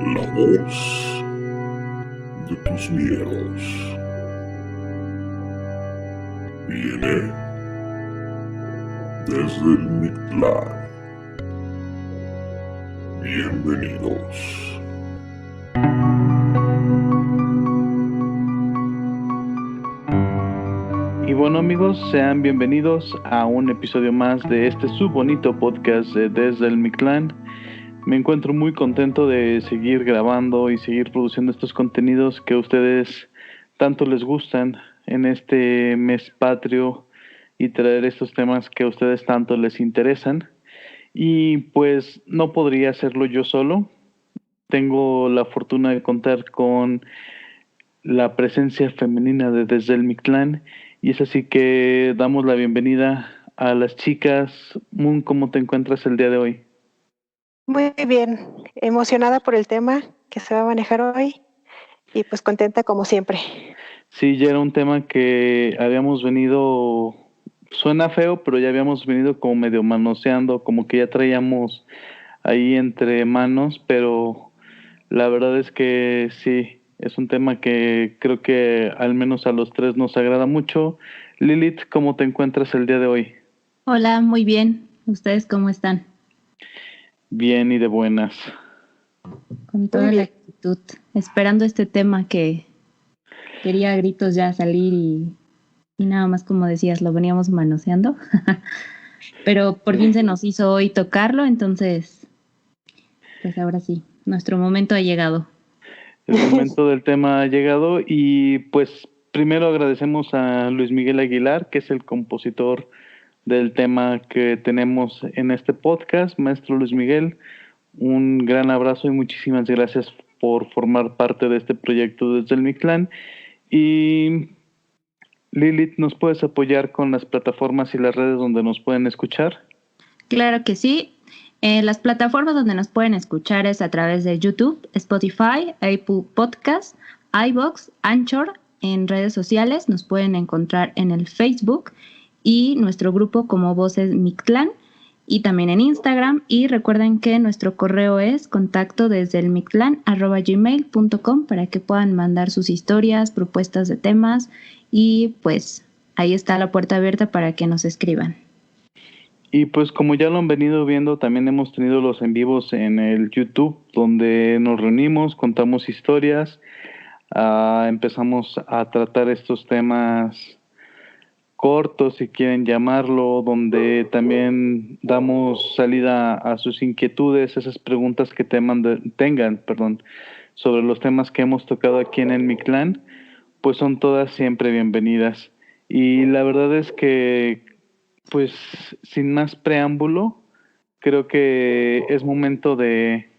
La voz de tus miedos viene desde el Mictlán. Bienvenidos. Y bueno, amigos, sean bienvenidos a un episodio más de este su bonito podcast de Desde el Mictlán. Me encuentro muy contento de seguir grabando y seguir produciendo estos contenidos que a ustedes tanto les gustan en este mes patrio y traer estos temas que a ustedes tanto les interesan. Y pues no podría hacerlo yo solo. Tengo la fortuna de contar con la presencia femenina de Desde el Mictlán y es así que damos la bienvenida a las chicas. Moon, ¿cómo te encuentras el día de hoy? Muy bien, emocionada por el tema que se va a manejar hoy y pues contenta como siempre. Sí, ya era un tema que habíamos venido, suena feo, pero ya habíamos venido como medio manoseando, como que ya traíamos ahí entre manos, pero la verdad es que sí, es un tema que creo que al menos a los tres nos agrada mucho. Lilith, ¿cómo te encuentras el día de hoy? Hola, muy bien. ¿Ustedes cómo están? Bien y de buenas. Con toda la actitud, esperando este tema que quería a gritos ya salir y nada más como decías, lo veníamos manoseando. Pero por fin se nos hizo hoy tocarlo, entonces, pues ahora sí, nuestro momento ha llegado. El momento del tema ha llegado y pues primero agradecemos a Luis Miguel Aguilar, que es el compositor del tema que tenemos en este podcast. Maestro Luis Miguel, un gran abrazo y muchísimas gracias por formar parte de este proyecto desde el Mictlán. Y Lilith, ¿nos puedes apoyar con las plataformas y las redes donde nos pueden escuchar? Claro que sí. Las plataformas donde nos pueden escuchar es a través de YouTube, Spotify, Apple Podcasts, iVoox, Anchor. En redes sociales nos pueden encontrar en el Facebook y nuestro grupo como Voces Mictlán, y también en Instagram. Y recuerden que nuestro correo es contacto@gmail.com para que puedan mandar sus historias, propuestas de temas, y pues ahí está la puerta abierta para que nos escriban. Y pues como ya lo han venido viendo, también hemos tenido los en vivos en el YouTube, donde nos reunimos, contamos historias, empezamos a tratar estos temas cortos, si quieren llamarlo, donde también damos salida a sus inquietudes, esas preguntas que tengan, sobre los temas que hemos tocado aquí en el Mictlán, pues son todas siempre bienvenidas. Y la verdad es que pues sin más preámbulo, creo que es momento de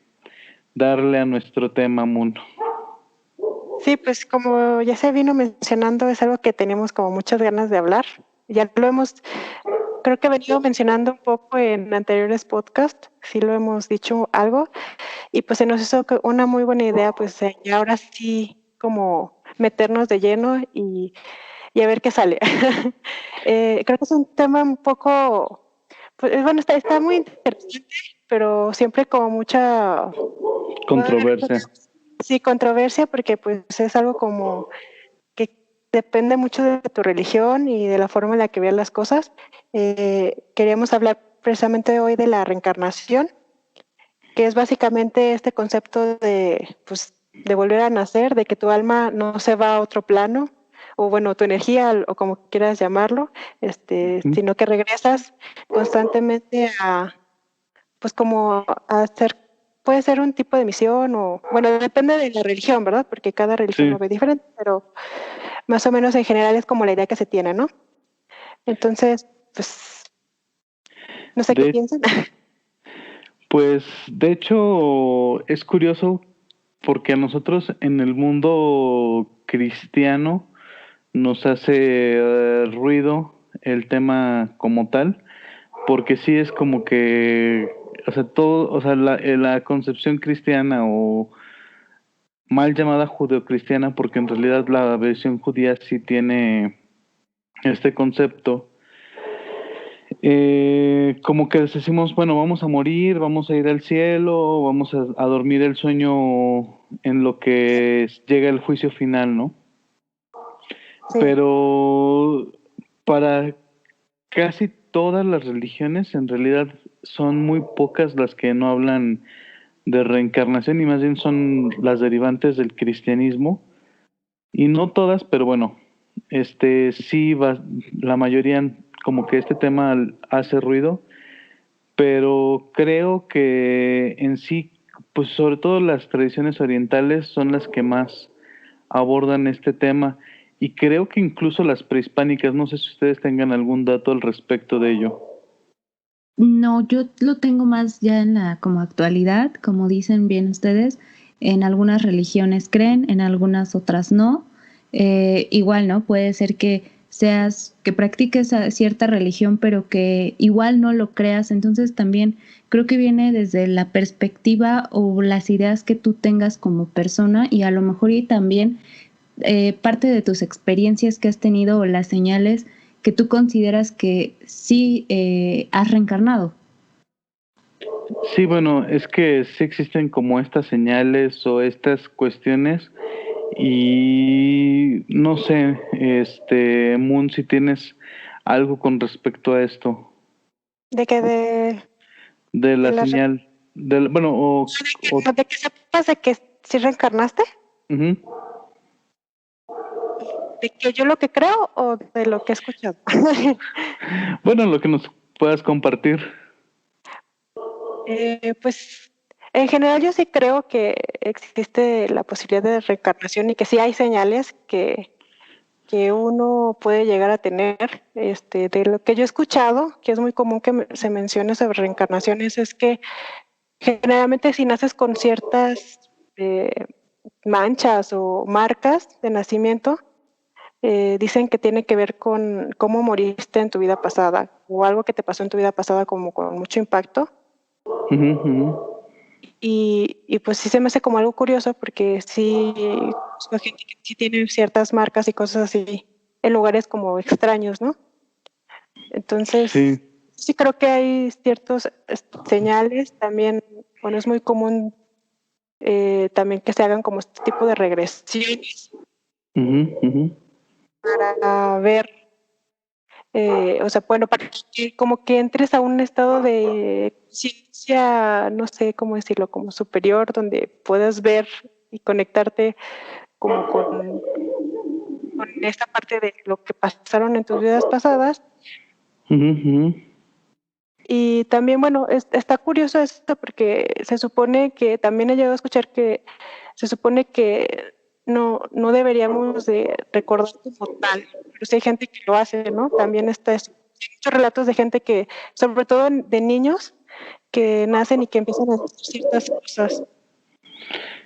darle a nuestro tema, Moon. Sí, pues como ya se vino mencionando, es algo que tenemos como muchas ganas de hablar. Ya lo hemos, creo que he venido mencionando un poco en anteriores podcasts, sí lo hemos dicho algo, y pues se nos hizo una muy buena idea, pues y ahora sí como meternos de lleno y a ver qué sale. Creo que es un tema un poco, pues, bueno, está muy interesante, pero siempre como mucha Controversia. Sí, controversia, porque pues es algo como que depende mucho de tu religión y de la forma en la que veas las cosas. Queríamos hablar precisamente hoy de la reencarnación, que es básicamente este concepto de, pues, de volver a nacer, de que tu alma no se va a otro plano, o bueno, tu energía, o como quieras llamarlo, sino que regresas constantemente a, pues como a hacer, puede ser un tipo de misión o, bueno, depende de la religión, ¿verdad? Porque cada religión lo ve diferente, pero más o menos en general es como la idea que se tiene, ¿no? Entonces, pues, no sé qué piensan. Pues, de hecho, es curioso porque a nosotros en el mundo cristiano nos hace ruido el tema como tal, porque sí es como que, o sea, todo, o sea, la concepción cristiana o mal llamada judeocristiana, porque en realidad la versión judía sí tiene este concepto, como que decimos, bueno, vamos a morir, vamos a ir al cielo, vamos a dormir el sueño en lo que llega el juicio final, ¿no? Sí. Pero para casi todas las religiones, en realidad son muy pocas las que no hablan de reencarnación y más bien son las derivantes del cristianismo. Y no todas, pero bueno, sí va, la mayoría como que este tema hace ruido, pero creo que en sí, pues sobre todo las tradiciones orientales son las que más abordan este tema y creo que incluso las prehispánicas, no sé si ustedes tengan algún dato al respecto de ello. No, yo lo tengo más ya en la como actualidad, como dicen bien ustedes, en algunas religiones creen, en algunas otras no. Igual, ¿no? Puede ser que que practiques cierta religión, pero que igual no lo creas. Entonces también creo que viene desde la perspectiva o las ideas que tú tengas como persona y a lo mejor y también parte de tus experiencias que has tenido o las señales que tú consideras que sí has reencarnado. Sí, bueno, es que sí existen como estas señales o estas cuestiones y no sé, Moon, si tienes algo con respecto a esto, De que de de la las señal, bueno, de que sepas de que sí reencarnaste, ujú. de que yo lo que creo o de lo que he escuchado. Bueno, lo que nos puedas compartir. Pues en general yo sí creo que existe la posibilidad de reencarnación y que sí hay señales que uno puede llegar a tener. De lo que yo he escuchado, que es muy común que se mencione sobre reencarnaciones, es que generalmente si naces con ciertas eh, manchas o marcas de nacimiento, dicen que tiene que ver con cómo moriste en tu vida pasada o algo que te pasó en tu vida pasada como con mucho impacto. Ujú, ujú. Y pues sí se me hace como algo curioso porque sí conozco gente que sí tiene ciertas marcas y cosas así en lugares como extraños, ¿no? Sí. Entonces, sí creo que hay ciertos señales también, bueno, es muy común también que se hagan como este tipo de regresiones Ujú, ujú. para ver, o sea, bueno, para que como que entres a un estado de conciencia, no sé cómo decirlo, como superior, donde puedas ver y conectarte como con esta parte de lo que pasaron en tus vidas pasadas. Ujú, ujú. Y también, bueno, está curioso esto porque se supone que también he llegado a escuchar que se supone que no deberíamos de recordar como tal, pero sí hay gente que lo hace, ¿no? También está eso. Hay muchos relatos de gente que, sobre todo de niños, que nacen y que empiezan a hacer ciertas cosas.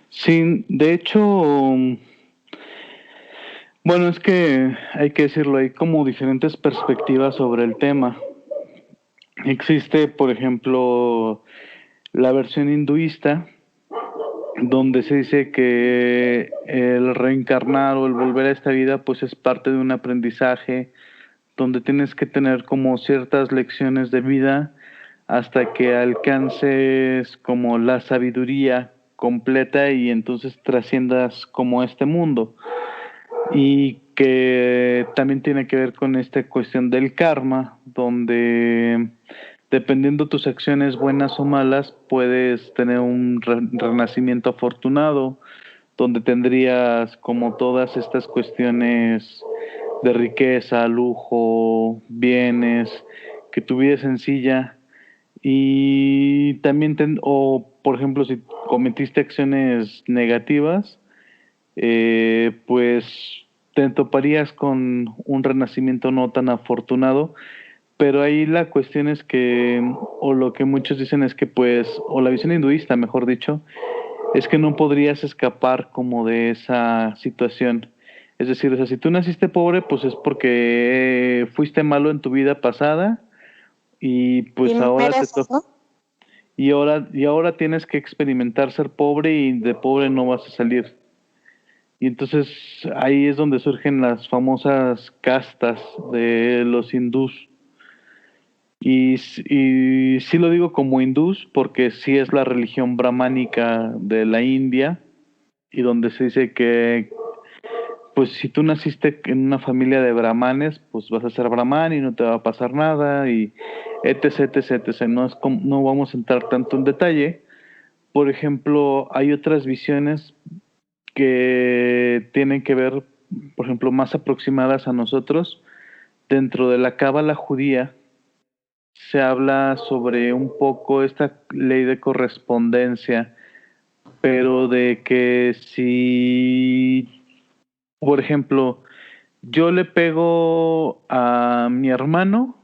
Sí, de hecho, bueno, es que hay que decirlo, hay como diferentes perspectivas sobre el tema. Existe, por ejemplo, la versión hinduista, donde se dice que el reencarnar o el volver a esta vida, pues es parte de un aprendizaje, donde tienes que tener como ciertas lecciones de vida hasta que alcances como la sabiduría completa y entonces trasciendas como este mundo. Y que también tiene que ver con esta cuestión del karma, donde dependiendo tus acciones buenas o malas, puedes tener un renacimiento afortunado, donde tendrías como todas estas cuestiones de riqueza, lujo, bienes, que tu vida es sencilla y también, o por ejemplo, si cometiste acciones negativas, pues te toparías con un renacimiento no tan afortunado, pero ahí la cuestión es que, o lo que muchos dicen es que pues, o la visión hinduista, mejor dicho, es que no podrías escapar como de esa situación. Es decir, o sea, si tú naciste pobre, pues es porque fuiste malo en tu vida pasada y Y pues ahora te mereces, toca. ¿no? Y ahora tienes que experimentar ser pobre y de pobre no vas a salir. Y entonces ahí es donde surgen las famosas castas de los hindús. Y sí lo digo como hindús porque sí es la religión brahmánica de la India y donde se dice que pues si tú naciste en una familia de brahmanes, pues vas a ser brahman y no te va a pasar nada y etc, etc, etc. No vamos a entrar tanto en detalle. Por ejemplo, hay otras visiones que tienen que ver, por ejemplo, más aproximadas a nosotros. Dentro de la cábala judía se habla sobre un poco esta ley de correspondencia, pero de que si, por ejemplo, yo le pego a mi hermano,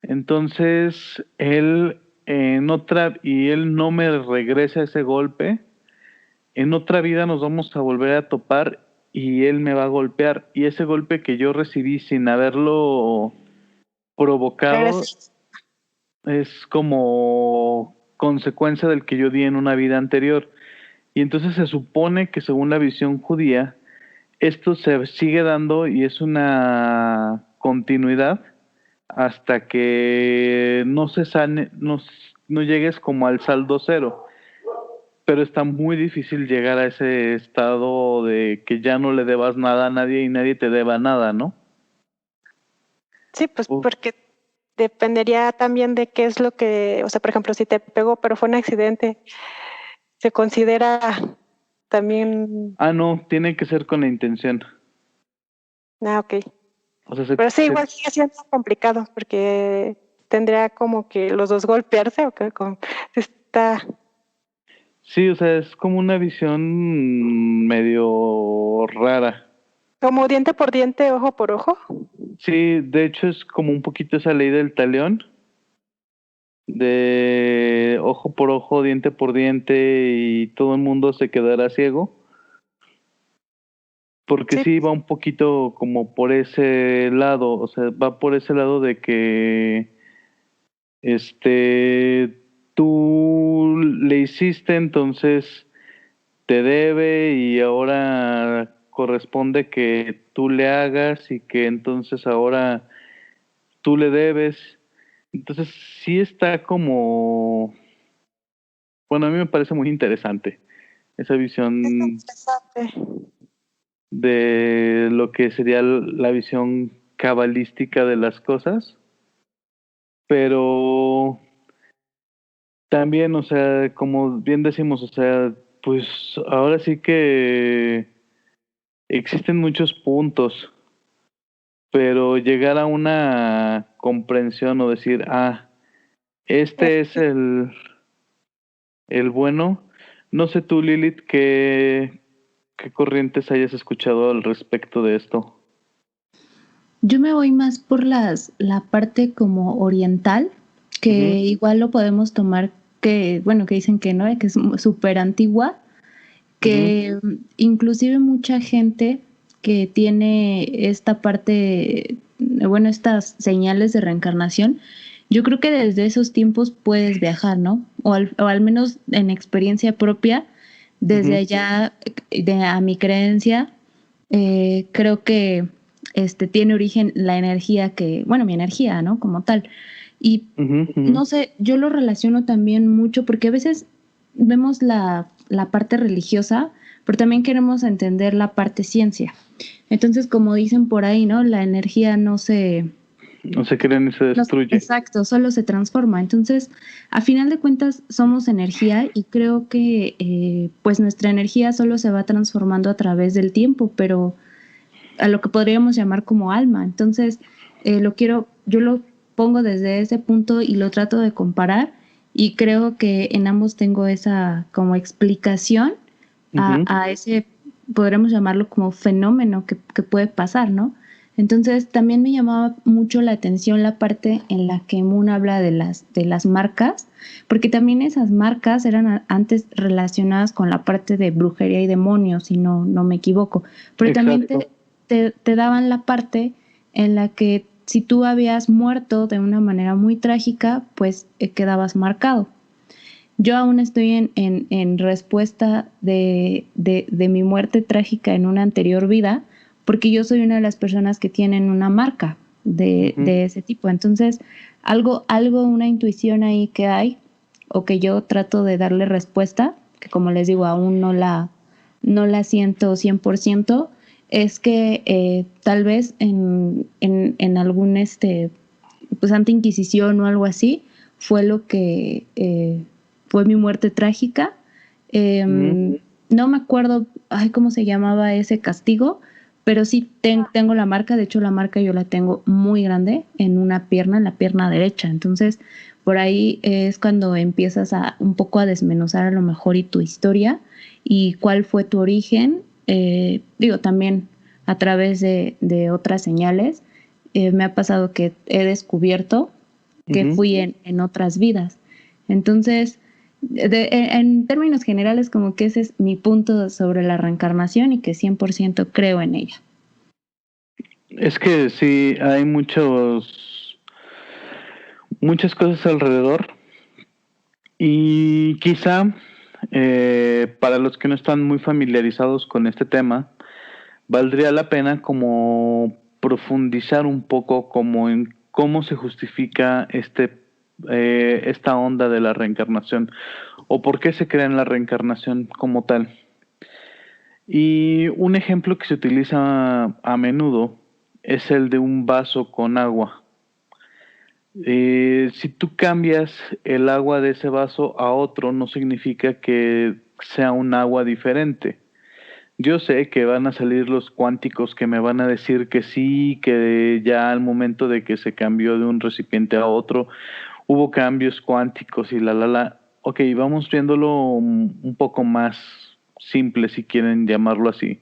entonces él no me regresa ese golpe, en otra vida nos vamos a volver a topar y él me va a golpear y ese golpe que yo recibí sin haberlo provocado Regresas. es como consecuencia del que yo di en una vida anterior. Y entonces se supone que según la visión judía, esto se sigue dando y es una continuidad hasta que no se sane, no llegues como al saldo cero. Pero está muy difícil llegar a ese estado de que ya no le debas nada a nadie y nadie te deba nada, ¿no? Sí, pues porque dependería también de qué es lo que, o sea, por ejemplo, si te pegó, pero fue un accidente, se considera también, No, tiene que ser con la intención. ok. O sea, Pero sí, igual sigue siendo complicado porque tendría como que los dos golpearse o que está sí, o sea, es como una visión medio rara. como diente por diente, ojo por ojo. Sí, de hecho es como un poquito esa ley del talión, de ojo por ojo, diente por diente y todo el mundo se quedará ciego. Porque Sí, sí va un poquito como por ese lado, o sea, va por ese lado de que tú le hiciste, entonces te debe y ahora corresponde que tú le hagas y que entonces ahora tú le debes. Entonces sí está como, bueno, a mí me parece muy interesante esa es visión interesante. de lo que sería la visión cabalística de las cosas, pero también, o sea, como bien decimos, o sea, pues ahora sí que existen muchos puntos, pero llegar a una comprensión o decir, este es el bueno. No sé tú, Lilith, qué corrientes hayas escuchado al respecto de esto. Yo me voy más por la parte como oriental, que igual lo podemos tomar que, bueno, que dicen que no, que es súper antigua, que inclusive mucha gente que tiene esta parte, bueno, estas señales de reencarnación, yo creo que desde esos tiempos puedes viajar, ¿no? O al menos en experiencia propia, desde allá, a mi creencia, creo que tiene origen la energía que, bueno, mi energía, ¿no? Como tal. Y no sé, yo lo relaciono también mucho porque a veces vemos la parte religiosa, pero también queremos entender la parte ciencia. Entonces, como dicen por ahí, ¿no? La energía no se crea ni se destruye. exacto, solo se transforma. Entonces, a final de cuentas, somos energía y creo que pues nuestra energía solo se va transformando a través del tiempo, pero a lo que podríamos llamar como alma. Entonces, yo lo pongo desde ese punto y lo trato de comparar y creo que en ambos tengo esa como explicación a ese, podríamos llamarlo como fenómeno que puede pasar, ¿no? Entonces, también me llamaba mucho la atención la parte en la que Moon habla de las marcas, porque también esas marcas eran antes relacionadas con la parte de brujería y demonios, si no me equivoco. Pero también te daban la parte en la que si tú habías muerto de una manera muy trágica, pues quedabas marcado. Yo aún estoy en respuesta de mi muerte trágica en una anterior vida, porque yo soy una de las personas que tienen una marca de ese tipo. Entonces, una intuición ahí que hay, o que yo trato de darle respuesta, que como les digo, aún no la siento 100%, es que tal vez en algún pues Santa Inquisición o algo así, fue lo que fue mi muerte trágica. No me acuerdo cómo se llamaba ese castigo, pero sí tengo la marca. De hecho, la marca yo la tengo muy grande en la pierna derecha. Entonces, por ahí es cuando empiezas un poco a desmenuzar a lo mejor y tu historia y cuál fue tu origen. También a través de otras señales, me ha pasado que he descubierto que fui en otras vidas. Entonces, en términos generales, como que ese es mi punto sobre la reencarnación y que 100% creo en ella. Es que sí, hay muchas cosas alrededor y quizá para los que no están muy familiarizados con este tema, valdría la pena como profundizar un poco como en cómo se justifica esta onda de la reencarnación o por qué se crea en la reencarnación como tal. Y un ejemplo que se utiliza a menudo es el de un vaso con agua. Si tú cambias el agua de ese vaso a otro, no significa que sea un agua diferente. Yo sé que van a salir los cuánticos que me van a decir que sí, que ya al momento de que se cambió de un recipiente a otro, hubo cambios cuánticos y la. Ok, vamos viéndolo un poco más simple, si quieren llamarlo así.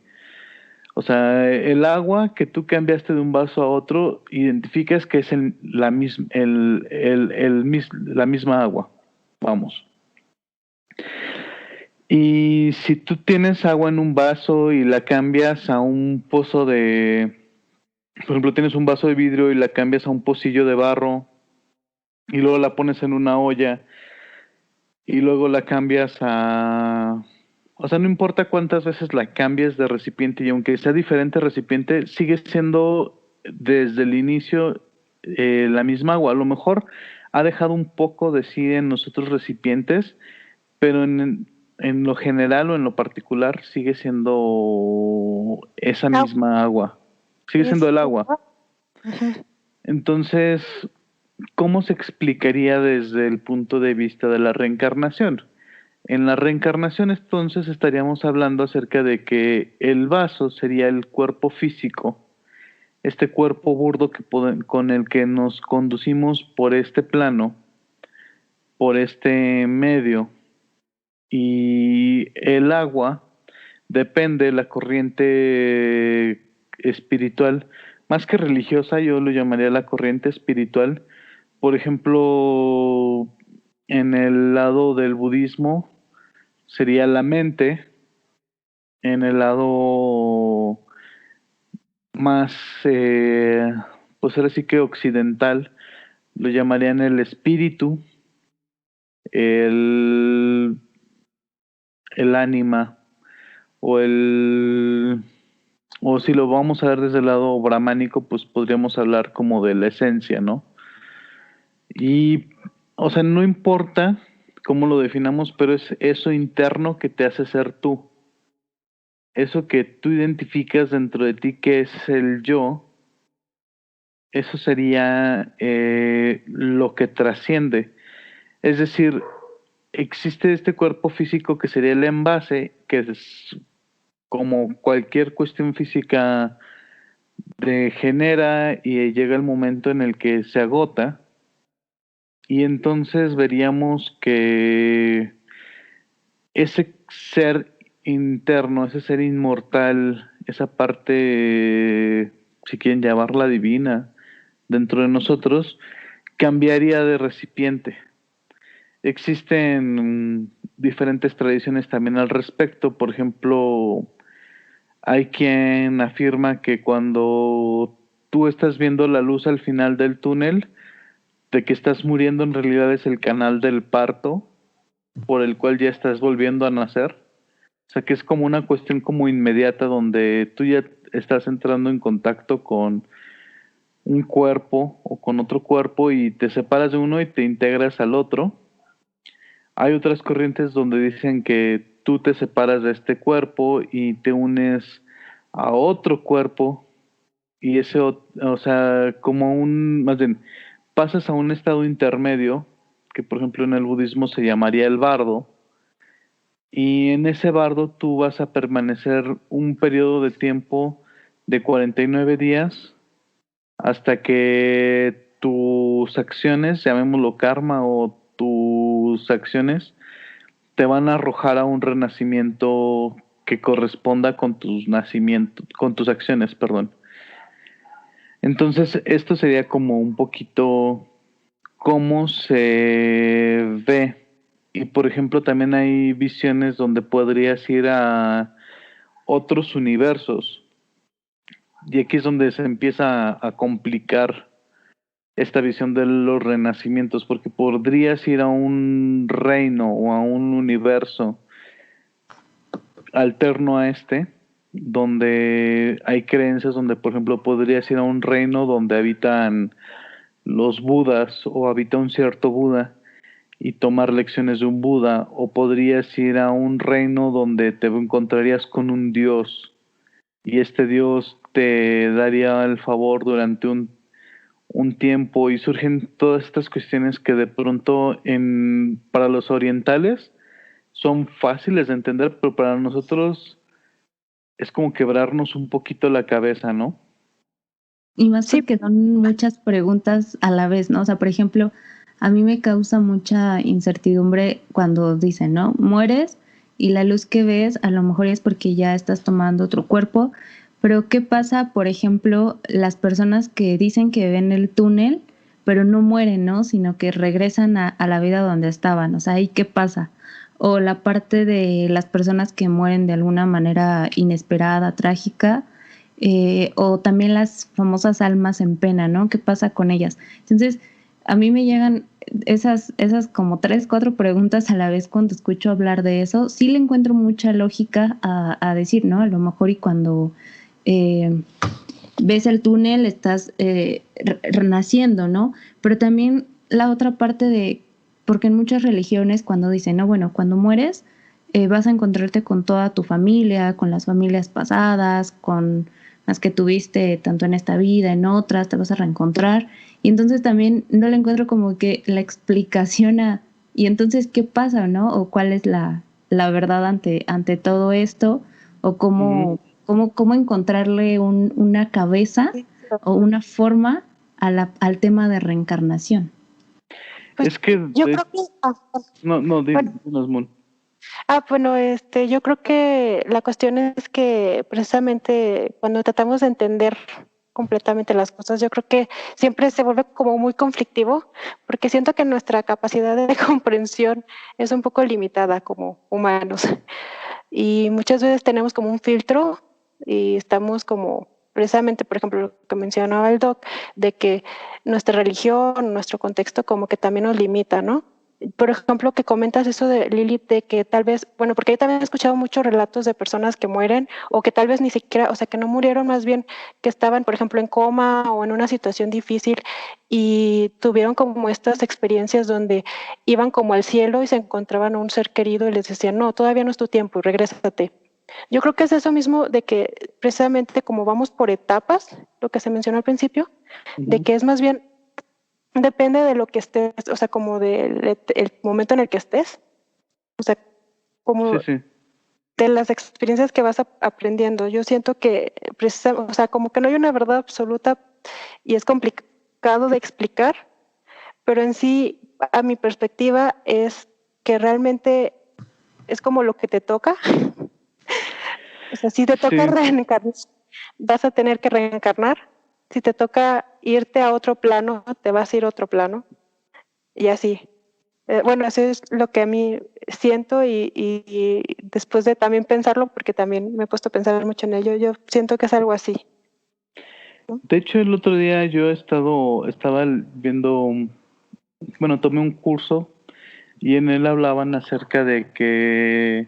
O sea, el agua que tú cambiaste de un vaso a otro, identificas que es la misma agua. Vamos. Y si tú tienes agua en un vaso y la cambias a un pozo por ejemplo, tienes un vaso de vidrio y la cambias a un pocillo de barro y luego la pones en una olla y luego la cambias o sea, no importa cuántas veces la cambies de recipiente y aunque sea diferente recipiente, sigue siendo desde el inicio la misma agua. A lo mejor ha dejado un poco de sí en los otros recipientes, pero en lo general o en lo particular sigue siendo esa misma agua. Sigue siendo el agua. Entonces, ¿cómo se explicaría desde el punto de vista de la reencarnación? En la reencarnación entonces estaríamos hablando acerca de que el vaso sería el cuerpo físico, este cuerpo burdo con el que nos conducimos por este plano, por este medio, y el agua depende de la corriente espiritual, más que religiosa, yo lo llamaría la corriente espiritual. Por ejemplo, en el lado del budismo sería la mente, en el lado más, pues ahora sí que occidental, lo llamarían el espíritu, el ánima, o si lo vamos a ver desde el lado brahmánico, pues podríamos hablar como de la esencia, ¿no? Y, o sea, no importa cómo lo definamos, pero es eso interno que te hace ser tú. Eso que tú identificas dentro de ti que es el yo, eso sería lo que trasciende. Es decir, existe este cuerpo físico que sería el envase, que es como cualquier cuestión física degenera y llega el momento en el que se agota, y entonces veríamos que ese ser interno, ese ser inmortal, esa parte, si quieren llamarla divina, dentro de nosotros, cambiaría de recipiente. Existen diferentes tradiciones también al respecto. Por ejemplo, hay quien afirma que cuando tú estás viendo la luz al final del túnel, de que estás muriendo en realidad es el canal del parto, por el cual ya estás volviendo a nacer. O sea que es como una cuestión como inmediata donde tú ya estás entrando en contacto con un cuerpo o con otro cuerpo y te separas de uno y te integras al otro. Hay otras corrientes donde dicen que tú te separas de este cuerpo y te unes a otro cuerpo y ese, o sea, más bien, pasas a un estado intermedio, que por ejemplo en el budismo se llamaría el bardo, y en ese bardo tú vas a permanecer un periodo de tiempo de 49 días hasta que tus acciones, llamémoslo karma, o tus acciones te van a arrojar a un renacimiento que corresponda con tus nacimientos, con tus acciones, perdón. Entonces, esto sería como un poquito cómo se ve. Y por ejemplo, también hay visiones donde podrías ir a otros universos. Y aquí es donde se empieza a complicar esta visión de los renacimientos, porque podrías ir a un reino o a un universo alterno a este, donde hay creencias, donde por ejemplo podrías ir a un reino donde habitan los budas o habita un cierto Buda y tomar lecciones de un Buda, o podrías ir a un reino donde te encontrarías con un dios y este dios te daría el favor durante un tiempo, y surgen todas estas cuestiones que de pronto para los orientales son fáciles de entender, pero para nosotros es como quebrarnos un poquito la cabeza, ¿no? Y más porque son muchas preguntas a la vez, ¿no? O sea, por ejemplo, a mí me causa mucha incertidumbre cuando dicen, ¿no? Mueres y la luz que ves a lo mejor es porque ya estás tomando otro cuerpo, pero ¿qué pasa, por ejemplo, las personas que dicen que ven el túnel, pero no mueren, ¿no? Sino que regresan a la vida donde estaban, o sea, ¿ahí qué pasa? O la parte de las personas que mueren de alguna manera inesperada, trágica, o también las famosas almas en pena, ¿no? ¿Qué pasa con ellas? Entonces, a mí me llegan esas como 3, 4 preguntas a la vez cuando escucho hablar de eso. Sí le encuentro mucha lógica a decir, ¿no? A lo mejor y cuando ves el túnel estás renaciendo, ¿no? Pero también la otra parte de, porque en muchas religiones cuando dicen, no, bueno, cuando mueres vas a encontrarte con toda tu familia, con las familias pasadas, con las que tuviste tanto en esta vida, en otras, te vas a reencontrar. Y entonces también no le encuentro como que la explicación a, y entonces, ¿qué pasa, no? O cuál es la verdad ante todo esto, o cómo encontrarle una cabeza o una forma al tema de reencarnación. Pues es que yo creo que no, bueno. dinos, Moon. Bueno, yo creo que la cuestión es que precisamente cuando tratamos de entender completamente las cosas, yo creo que siempre se vuelve como muy conflictivo, porque siento que nuestra capacidad de comprensión es un poco limitada como humanos. Y muchas veces tenemos como un filtro y estamos como precisamente, por ejemplo, lo que mencionaba el doc, de que nuestra religión, nuestro contexto como que también nos limita, ¿no? Por ejemplo, que comentas eso de Lilith, de que tal vez, bueno, porque yo también he escuchado muchos relatos de personas que mueren o que tal vez ni siquiera, o sea, que no murieron, más bien que estaban, por ejemplo, en coma o en una situación difícil y tuvieron como estas experiencias donde iban como al cielo y se encontraban a un ser querido y les decían, no, todavía no es tu tiempo, regrésate. Yo creo que es eso mismo de que precisamente como vamos por etapas, lo que se mencionó al principio, de que es más bien depende de lo que estés, o sea, como del el momento en el que estés, o sea, como Sí. de las experiencias que vas aprendiendo. Yo siento que, o sea, como que no hay una verdad absoluta y es complicado de explicar, pero en sí, a mi perspectiva, es que realmente es como lo que te toca. O sea, si te toca reencarnar, vas a tener que reencarnar. Si te toca irte a otro plano, te vas a ir a otro plano. Y así. Bueno, eso es lo que a mí siento y después de también pensarlo, porque también me he puesto a pensar mucho en ello, yo siento que es algo así. De hecho, el otro día yo estaba viendo, bueno, tomé un curso y en él hablaban acerca de que,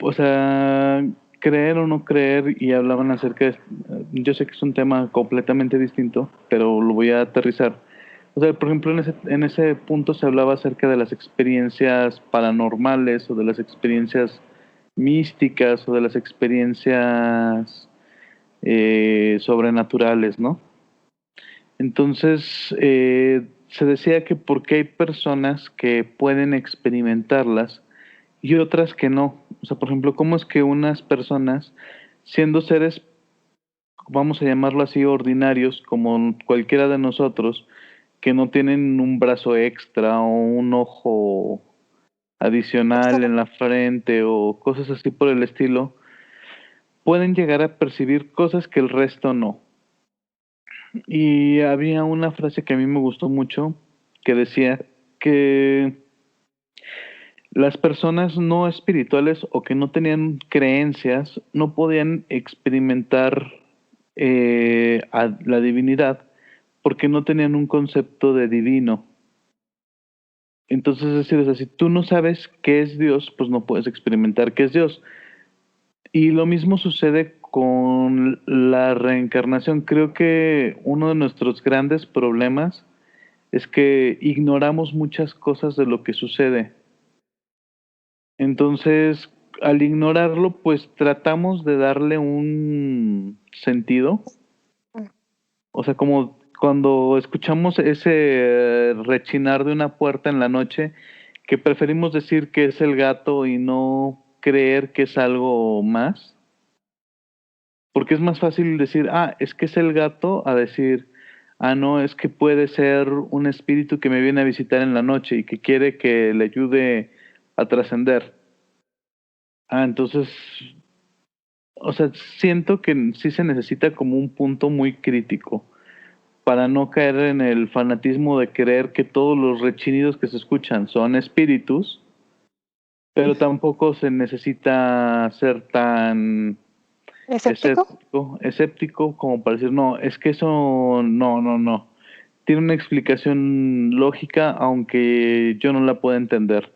o sea, creer o no creer, y hablaban acerca de, yo sé que es un tema completamente distinto, pero lo voy a aterrizar. O sea, por ejemplo, en ese punto se hablaba acerca de las experiencias paranormales o de las experiencias místicas o de las experiencias sobrenaturales, ¿no? Entonces, se decía que porque hay personas que pueden experimentarlas y otras que no. O sea, por ejemplo, ¿cómo es que unas personas, siendo seres, vamos a llamarlo así, ordinarios, como cualquiera de nosotros, que no tienen un brazo extra o un ojo adicional en la frente o cosas así por el estilo, pueden llegar a percibir cosas que el resto no? Y había una frase que a mí me gustó mucho que decía que las personas no espirituales o que no tenían creencias no podían experimentar a la divinidad porque no tenían un concepto de divino. Entonces, es decir, o sea, si tú no sabes qué es Dios, pues no puedes experimentar qué es Dios. Y lo mismo sucede con la reencarnación. Creo que uno de nuestros grandes problemas es que ignoramos muchas cosas de lo que sucede. Entonces, al ignorarlo, pues tratamos de darle un sentido. O sea, como cuando escuchamos ese rechinar de una puerta en la noche, que preferimos decir que es el gato y no creer que es algo más. Porque es más fácil decir, ah, es que es el gato, a decir, ah, no, es que puede ser un espíritu que me viene a visitar en la noche y que quiere que le ayude a trascender. Ah, entonces, o sea, siento que sí se necesita como un punto muy crítico para no caer en el fanatismo de creer que todos los rechinidos que se escuchan son espíritus, pero tampoco se necesita ser tan ¿Escéptico? escéptico como para decir, no, es que eso no. Tiene una explicación lógica, aunque yo no la pueda entender.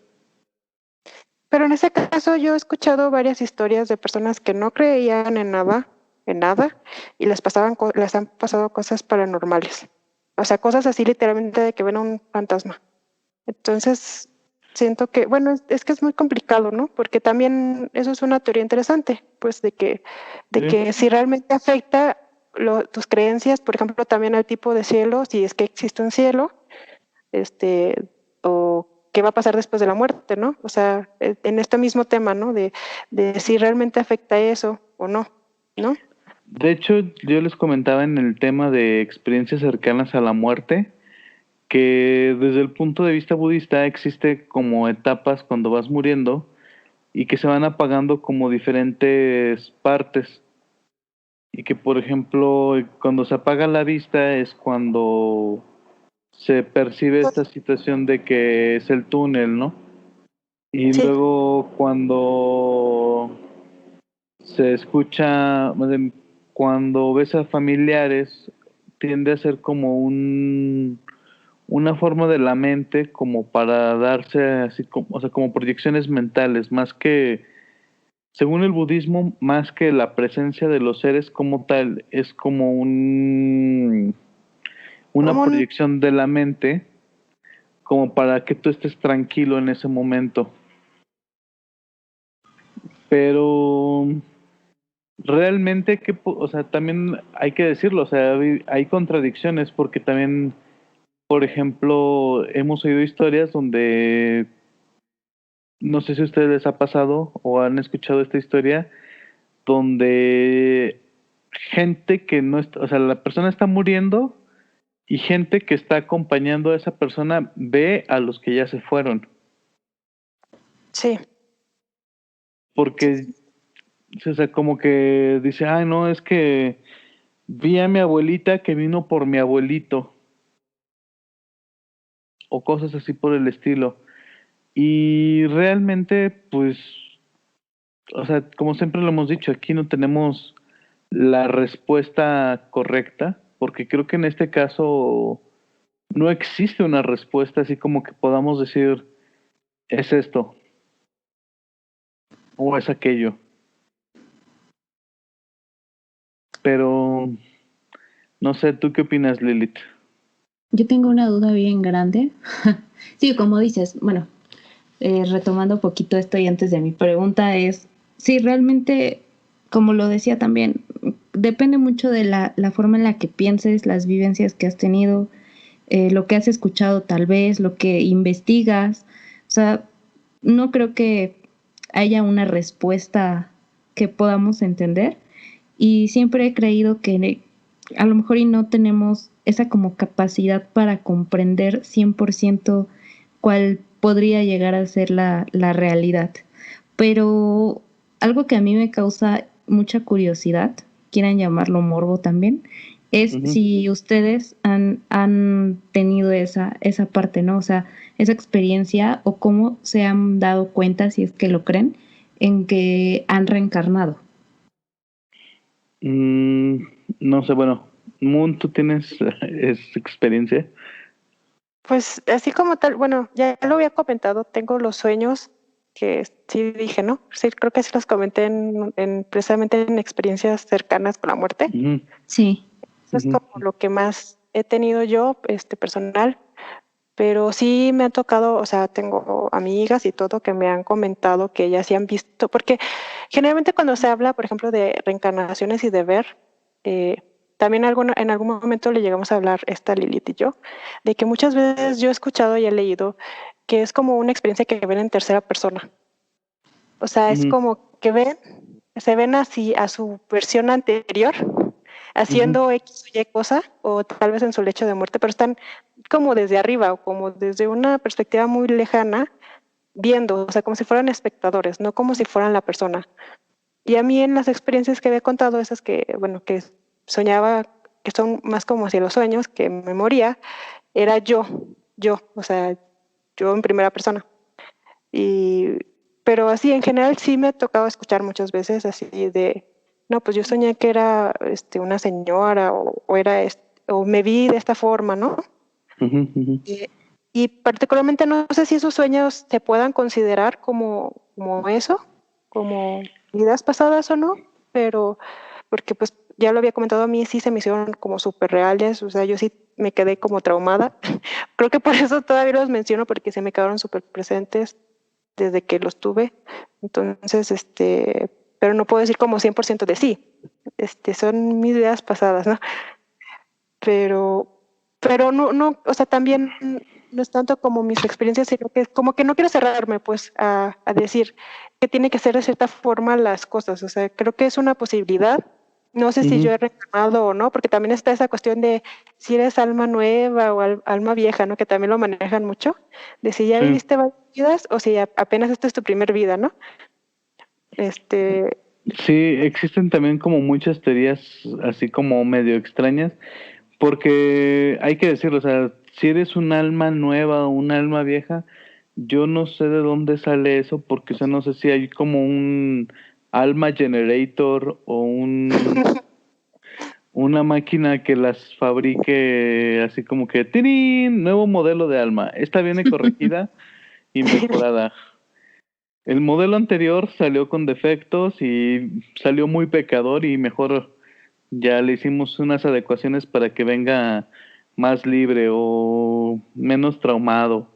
Pero en ese caso yo he escuchado varias historias de personas que no creían en nada, y les han pasado cosas paranormales. O sea, cosas así literalmente de que ven a un fantasma. Entonces, siento que, bueno, es que es muy complicado, ¿no? Porque también eso es una teoría interesante, pues de Sí. que si realmente afecta tus creencias, por ejemplo, también al tipo de cielo, si es que existe un cielo, o qué va a pasar después de la muerte, ¿no? O sea, en este mismo tema, ¿no? De si realmente afecta eso o no, ¿no? De hecho, yo les comentaba en el tema de experiencias cercanas a la muerte, que desde el punto de vista budista existe como etapas cuando vas muriendo y que se van apagando como diferentes partes. Y que, por ejemplo, cuando se apaga la vista es cuando se percibe esta situación de que es el túnel, ¿no? Y Sí, luego cuando se escucha, más bien, cuando ves a familiares, tiende a ser como una forma de la mente como para darse así como, o sea, como proyecciones mentales, más que, según el budismo, más que la presencia de los seres como tal, es como una como un, proyección de la mente como para que tú estés tranquilo en ese momento. Pero realmente que, o sea, también hay que decirlo, o sea, hay contradicciones porque también, por ejemplo, hemos oído historias donde, no sé si a ustedes les ha pasado o han escuchado esta historia, donde gente que no está, o sea, la persona está muriendo y gente que está acompañando a esa persona ve a los que ya se fueron. sí, Porque, o sea, como que dice, ay, no, es que vi a mi abuelita que vino por mi abuelito, o cosas así por el estilo. Y realmente, pues, o sea, como siempre lo hemos dicho, aquí no tenemos la respuesta correcta, porque creo que en este caso no existe una respuesta así como que podamos decir, es esto, o es aquello. pero no sé, ¿tú qué opinas, Lilith? Yo tengo una duda bien grande. Sí, como dices, bueno, retomando un poquito esto y antes de mi pregunta es, si realmente, como lo decía también, depende mucho de la forma en la que pienses, las vivencias que has tenido, lo que has escuchado tal vez, lo que investigas. O sea, no creo que haya una respuesta que podamos entender. Y siempre he creído que a lo mejor y no tenemos esa como capacidad para comprender 100% cuál podría llegar a ser la realidad. Pero algo que a mí me causa mucha curiosidad, quieran llamarlo morbo también, es Ujú. si ustedes han tenido esa parte, ¿no? O sea, esa experiencia o cómo se han dado cuenta, si es que lo creen, en que han reencarnado. Mm, no sé, bueno, Moon, ¿tú tienes esa experiencia? Pues así como tal, bueno, ya lo había comentado, tengo los sueños que sí dije, ¿no? Sí, creo que sí los comenté precisamente en experiencias cercanas con la muerte. Ujú, Sí. Eso es ujú, como lo que más he tenido yo, personal, pero sí me ha tocado, o sea, tengo amigas y todo que me han comentado que ellas sí han visto, porque generalmente cuando se habla, por ejemplo, de reencarnaciones y de ver, eh, también en algún momento le llegamos a hablar esta Lilith y yo, de que muchas veces yo he escuchado y he leído que es como una experiencia que ven en tercera persona. O sea, es ujú, como que se ven así a su versión anterior, ujú, haciendo X o Y cosa, o tal vez en su lecho de muerte, pero están como desde arriba o como desde una perspectiva muy lejana, viendo, o sea, como si fueran espectadores, no como si fueran la persona. Y a mí en las experiencias que había contado, esas que, bueno, que soñaba, que son más como hacia los sueños, que me moría, era o sea, yo en primera persona. Y, pero así en general sí me ha tocado escuchar muchas veces así de, no, pues yo soñé que era una señora o era o me vi de esta forma, ¿no? ujú, ujú. Y, y particularmente no sé si esos sueños se puedan considerar como eso, como vidas pasadas o no, pero porque pues ya lo había comentado, a mí sí se me hicieron como súper reales, o sea, yo sí me quedé como traumada. Creo que por eso todavía los menciono porque se me quedaron súper presentes desde que los tuve. Entonces, pero no puedo decir como 100% de sí. Son mis vidas pasadas, ¿no? Pero, pero no, o sea, también no es tanto como mis experiencias, sino que como que no quiero cerrarme, pues, a decir que tiene que ser de cierta forma las cosas. O sea, creo que es una posibilidad. No sé si Ujú. yo he reencarnado o no, porque también está esa cuestión de si eres alma nueva o alma vieja, ¿no? Que también lo manejan mucho, de si ya Sí, viviste varias vidas o si apenas esta es tu primer vida, ¿no? Este, sí, existen también como muchas teorías así como medio extrañas, porque hay que decirlo, o sea, si eres un alma nueva o un alma vieja, yo no sé de dónde sale eso, porque o sea, no sé si hay como un alma generator o una máquina que las fabrique así como que ¡tirín! Nuevo modelo de alma. Esta viene corregida y mejorada. El modelo anterior salió con defectos y salió muy pecador y mejor ya le hicimos unas adecuaciones para que venga más libre o menos traumado.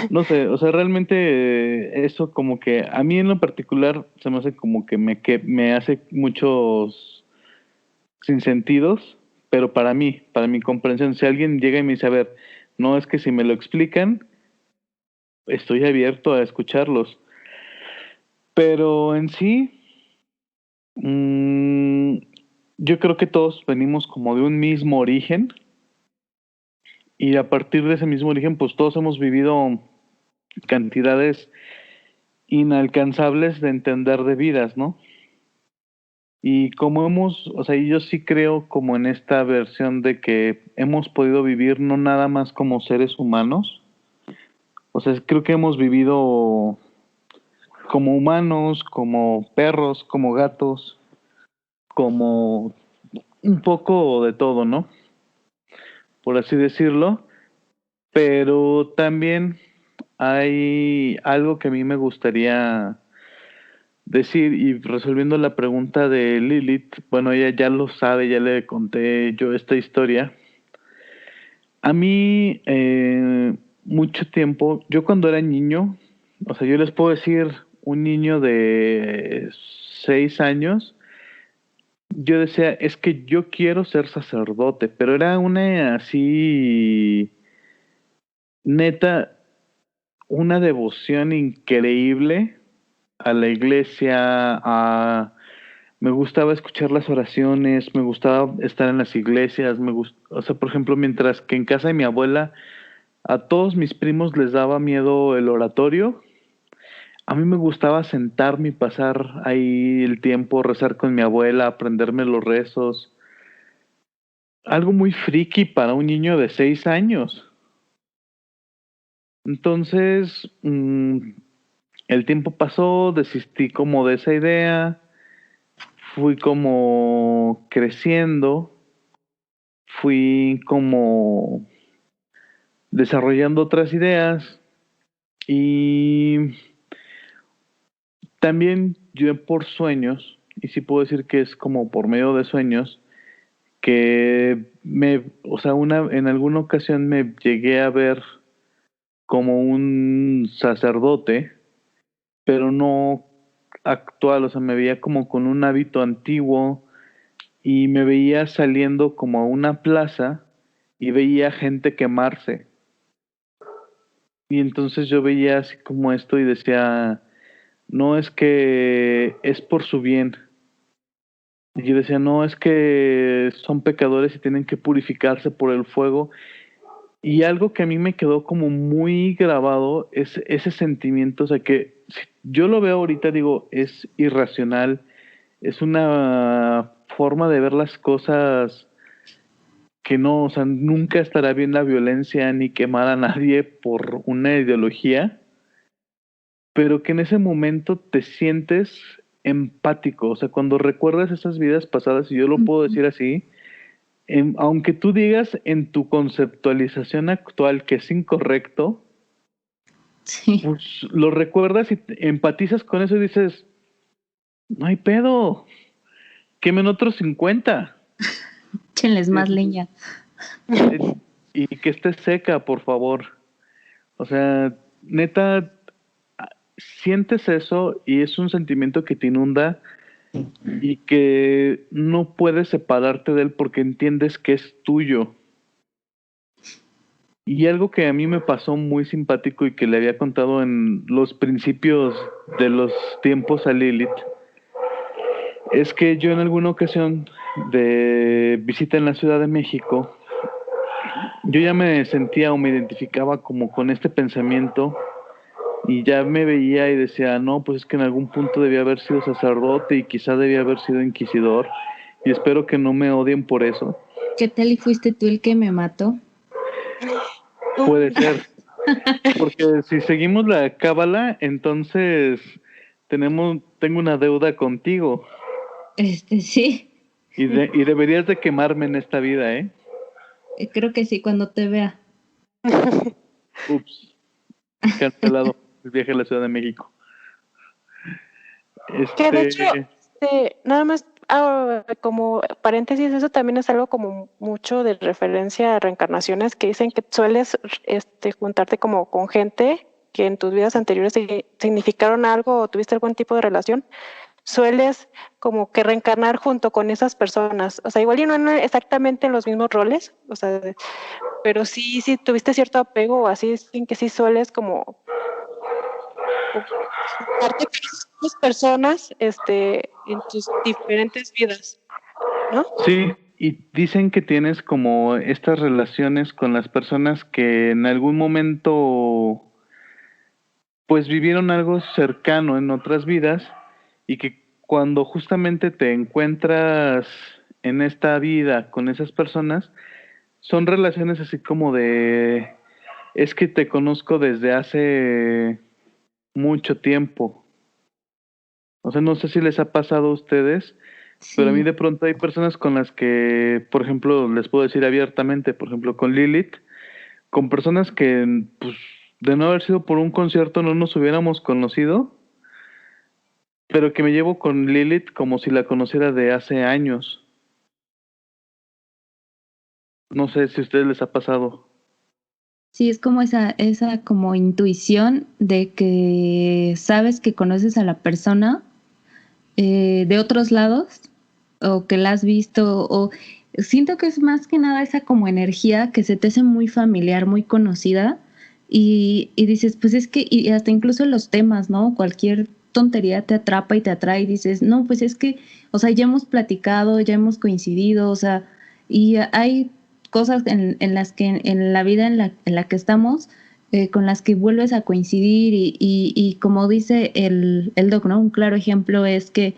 No sé, o sea, realmente eso como que a mí en lo particular se me hace como que me hace muchos sinsentidos, pero para mi comprensión, si alguien llega y me dice, a ver, no es que si me lo explican, estoy abierto a escucharlos. Pero en sí, mm, yo creo que todos venimos como de un mismo origen y a partir de ese mismo origen, pues todos hemos vivido cantidades inalcanzables de entender de vidas, ¿no? Y como o sea, yo sí creo como en esta versión de que hemos podido vivir no nada más como seres humanos, o sea, creo que hemos vivido como humanos, como perros, como gatos, como un poco de todo, ¿no? Por así decirlo, pero también hay algo que a mí me gustaría decir, y resolviendo la pregunta de Lilith, bueno, ella ya lo sabe, ya le conté yo esta historia. A mí, mucho tiempo, yo cuando era niño, o sea, yo les puedo decir, un niño de 6 años, yo decía, es que yo quiero ser sacerdote, pero era una así, neta, una devoción increíble a la iglesia, me gustaba escuchar las oraciones, me gustaba estar en las iglesias, o sea, por ejemplo, mientras que en casa de mi abuela a todos mis primos les daba miedo el oratorio, a mí me gustaba sentarme y pasar ahí el tiempo, rezar con mi abuela, aprenderme los rezos. Algo muy friki para un niño de 6 años. Entonces, el tiempo pasó, desistí como de esa idea, fui como creciendo, fui como desarrollando otras ideas y también yo por sueños, y sí puedo decir que es como por medio de sueños, que o sea, en alguna ocasión me llegué a ver como un sacerdote, pero no actual, o sea, me veía como con un hábito antiguo y me veía saliendo como a una plaza y veía gente quemarse. Y entonces yo veía así como esto y decía, no es que es por su bien. Y yo decía, no, es que son pecadores y tienen que purificarse por el fuego. Y algo que a mí me quedó como muy grabado es ese sentimiento, o sea que si yo lo veo ahorita, digo, es irracional, es una forma de ver las cosas que no, o sea, nunca estará bien la violencia ni quemar a nadie por una ideología, pero que en ese momento te sientes empático, o sea, cuando recuerdas esas vidas pasadas, y yo lo puedo decir así, aunque tú digas en tu conceptualización actual que es incorrecto, Sí, pues lo recuerdas y empatizas con eso y dices, no hay pedo, quemen otros 50. échenles más Eh, leña. y que esté seca, por favor. O sea, neta, sientes eso y es un sentimiento que te inunda y que no puedes separarte de él porque entiendes que es tuyo. Y algo que a mí me pasó muy simpático y que le había contado en los principios de los tiempos a Lilith, es que yo en alguna ocasión de visita en la Ciudad de México, yo ya me sentía o me identificaba como con este pensamiento y ya me veía y decía, no, pues es que en algún punto debía haber sido sacerdote y quizá debía haber sido inquisidor y espero que no me odien por eso. ¿Qué tal y fuiste tú el que me mató? Puede ser, porque si seguimos la cábala, entonces tengo una deuda contigo Sí, y deberías de quemarme en esta vida, ¿eh? creo que sí, cuando te vea. Ups, cancelado el viaje a la Ciudad de México. Que de hecho, Este, nada más como paréntesis, eso también es algo como mucho de referencia a reencarnaciones que dicen que sueles juntarte como con gente que en tus vidas anteriores significaron algo o tuviste algún tipo de relación, sueles como que reencarnar junto con esas personas. O sea, igual y no exactamente en los mismos roles, o sea, pero sí tuviste cierto apego o así, en que sí sueles como juntarte con esas personas en tus diferentes vidas, ¿no? sí, y dicen que tienes como estas relaciones con las personas que en algún momento pues vivieron algo cercano en otras vidas y que cuando justamente te encuentras en esta vida con esas personas, son relaciones así como de, es que te conozco desde hace mucho tiempo. O sea, no sé si les ha pasado a ustedes, pero a mí Sí, de pronto hay personas con las que, por ejemplo, les puedo decir abiertamente, por ejemplo, con Lilith, con personas que, pues, de no haber sido por un concierto no nos hubiéramos conocido. pero que me llevo con Lilith como si la conociera de hace años. No sé si a ustedes les ha pasado. Sí, es como esa como intuición de que sabes que conoces a la persona de otros lados o que la has visto o siento que es más que nada esa como energía que se te hace muy familiar, muy conocida y dices, pues es que, y hasta incluso los temas, ¿no? Cualquier tontería te atrapa y te atrae y dices, no, pues es que, o sea, ya hemos platicado, ya hemos coincidido, o sea, y hay cosas en las que en la vida en la que estamos con las que vuelves a coincidir y como dice el doc, ¿no? Un claro ejemplo es que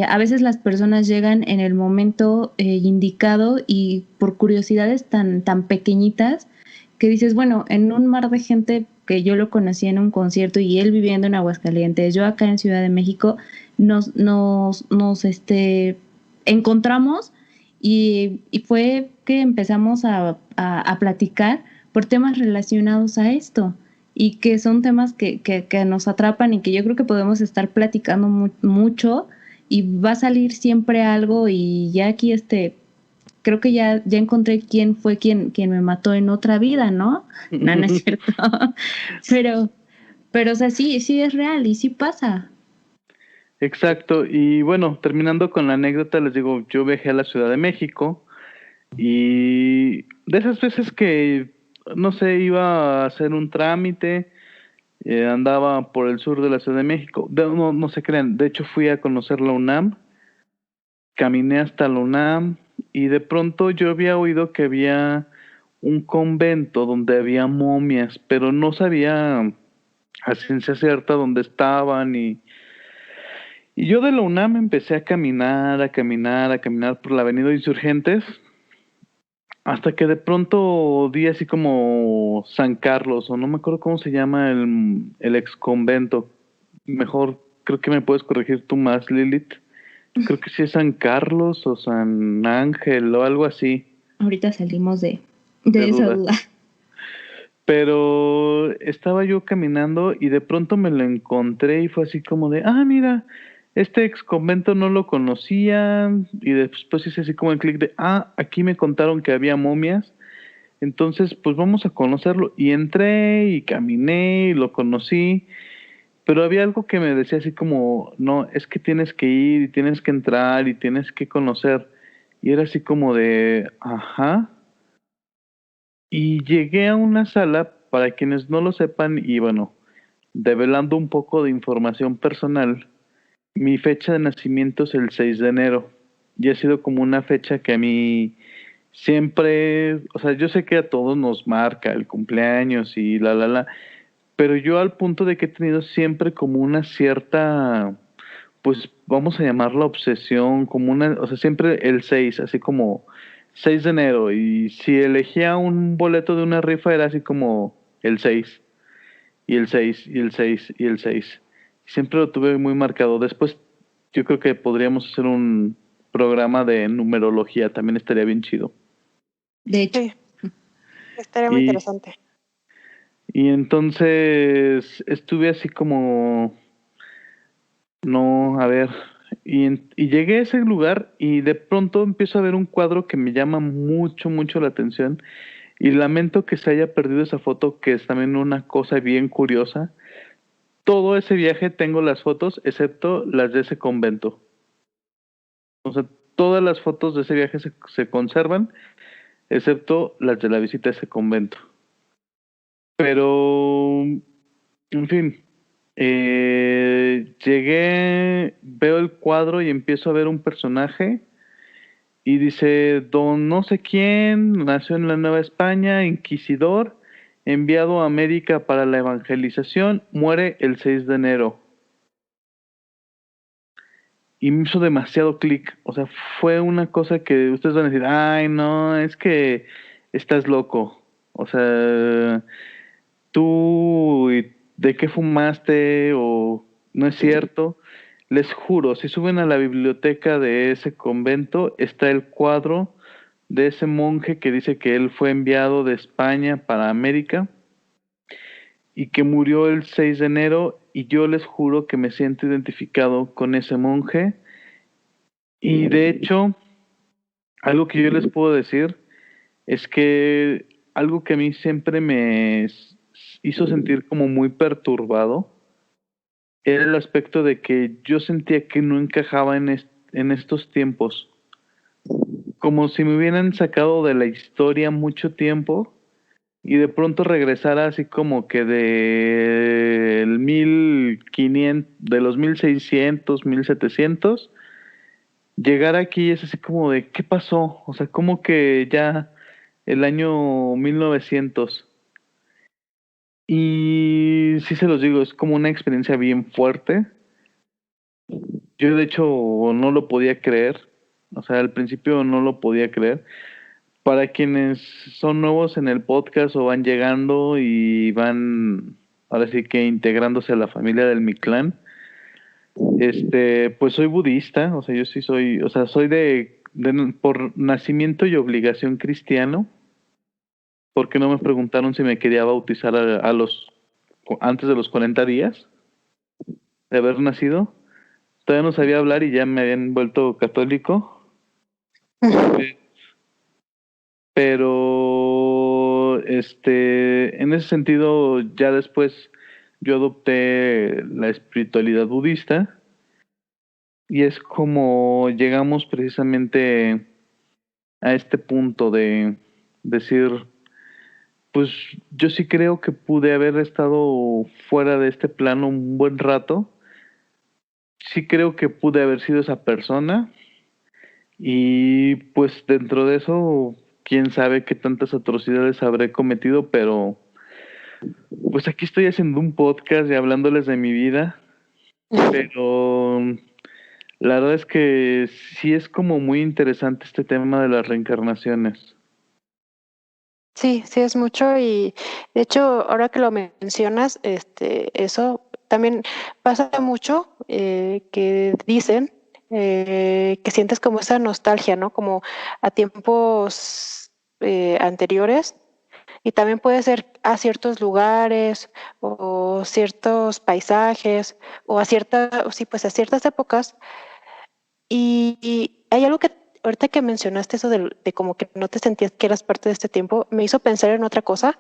a veces las personas llegan en el momento indicado y por curiosidades tan pequeñitas que dices, bueno, en un mar de gente que yo lo conocí en un concierto y él viviendo en Aguascalientes, yo acá en Ciudad de México, nos encontramos y fue que empezamos a platicar por temas relacionados a esto y que son temas que nos atrapan y que yo creo que podemos estar platicando mucho y va a salir siempre algo y ya aquí creo que ya encontré quién fue quien me mató en otra vida, ¿no? No, no es cierto. pero, pero, o sea, sí es real y sí pasa. Exacto, y bueno, terminando con la anécdota, les digo, yo viajé a la Ciudad de México y de esas veces que, no sé, iba a hacer un trámite, andaba por el sur de la Ciudad de México, no se crean, de hecho fui a conocer la UNAM, caminé hasta la UNAM y de pronto yo había oído que había un convento donde había momias, pero no sabía a ciencia cierta dónde estaban y yo de la UNAM empecé a caminar, a caminar por la avenida Insurgentes, hasta que de pronto di así como San Carlos, o no me acuerdo cómo se llama el ex convento. Mejor, creo que me puedes corregir tú más, Lilith. Creo que sí es San Carlos o San Ángel o algo así, Ahorita salimos de de esa duda. duda. Pero estaba yo caminando y de pronto me lo encontré y fue así como de, mira, este ex convento no lo conocía y después hice así como el clic de, aquí me contaron que había momias, entonces pues vamos a conocerlo. Y entré y caminé y lo conocí, pero había algo que me decía así como, no, es que tienes que ir y tienes que entrar y tienes que conocer. Y era así como de, ajá. Y llegué a una sala, para quienes no lo sepan, y bueno, develando un poco de información personal, mi fecha de nacimiento es el 6 de enero. Y ha sido como una fecha que a mí siempre, o sea, yo sé que a todos nos marca el cumpleaños y pero yo al punto de que he tenido siempre como una cierta, pues vamos a llamarla obsesión, como una, o sea, siempre el 6 así como 6 de enero, y si elegía un boleto de una rifa era así como el 6 y el 6 y el 6 y el 6. Siempre lo tuve muy marcado. Después yo creo que podríamos hacer un programa de numerología, también estaría bien chido. De hecho, Sí, estaría muy Y, interesante. y entonces estuve así como, no, a ver, y llegué a ese lugar y de pronto empiezo a ver un cuadro que me llama mucho, mucho la atención y lamento que se haya perdido esa foto, que es también una cosa bien curiosa. Todo ese viaje tengo las fotos, excepto las de ese convento. O sea, todas las fotos de ese viaje se conservan, excepto las de la visita a ese convento. Pero, en fin, llegué, veo el cuadro y empiezo a ver un personaje y dice, don no sé quién, nació en la Nueva España, inquisidor, enviado a América para la evangelización, muere el 6 de enero. Y me hizo demasiado clic, o sea, fue una cosa que ustedes van a decir, ay, no, es que estás loco, o sea, tú, ¿de qué fumaste? O no es cierto. Les juro, si suben a la biblioteca de ese convento, está el cuadro de ese monje que dice que él fue enviado de España para América y que murió el 6 de enero y yo les juro que me siento identificado con ese monje. Y de hecho, algo que yo les puedo decir es que algo que a mí siempre me hizo sentir como muy perturbado era el aspecto de que yo sentía que no encajaba en estos tiempos, como si me hubieran sacado de la historia mucho tiempo y de pronto regresara así como que del 1500, de los 1600, 1700, llegar aquí es así como de ¿qué pasó? O sea, como que ya el año 1900. Y sí se los digo, es como una experiencia bien fuerte. Yo de hecho no lo podía creer. O sea, al principio no lo podía creer. Para quienes son nuevos en el podcast o van llegando y van ahora sí que integrándose a la familia del Mictlán, pues soy budista, o sea, yo sí soy, o sea, soy por nacimiento y obligación cristiano, porque no me preguntaron si me quería bautizar antes de los 40 días de haber nacido. Todavía no sabía hablar y ya me habían vuelto católico. Pero en ese sentido ya después yo adopté la espiritualidad budista y es como llegamos precisamente a este punto de decir, pues yo sí creo que pude haber estado fuera de este plano un buen rato, sí creo que pude haber sido esa persona y pues dentro de eso quién sabe qué tantas atrocidades habré cometido, pero pues aquí estoy haciendo un podcast y hablándoles de mi vida, pero la verdad es que sí es como muy interesante este tema de las reencarnaciones. Sí, sí es mucho y de hecho ahora que lo mencionas, eso también pasa mucho que dicen que sientes como esa nostalgia, ¿no? Como a tiempos anteriores y también puede ser a ciertos lugares o ciertos paisajes o a sí, pues a ciertas épocas y hay algo que ahorita que mencionaste eso de como que no te sentías que eras parte de este tiempo, me hizo pensar en otra cosa,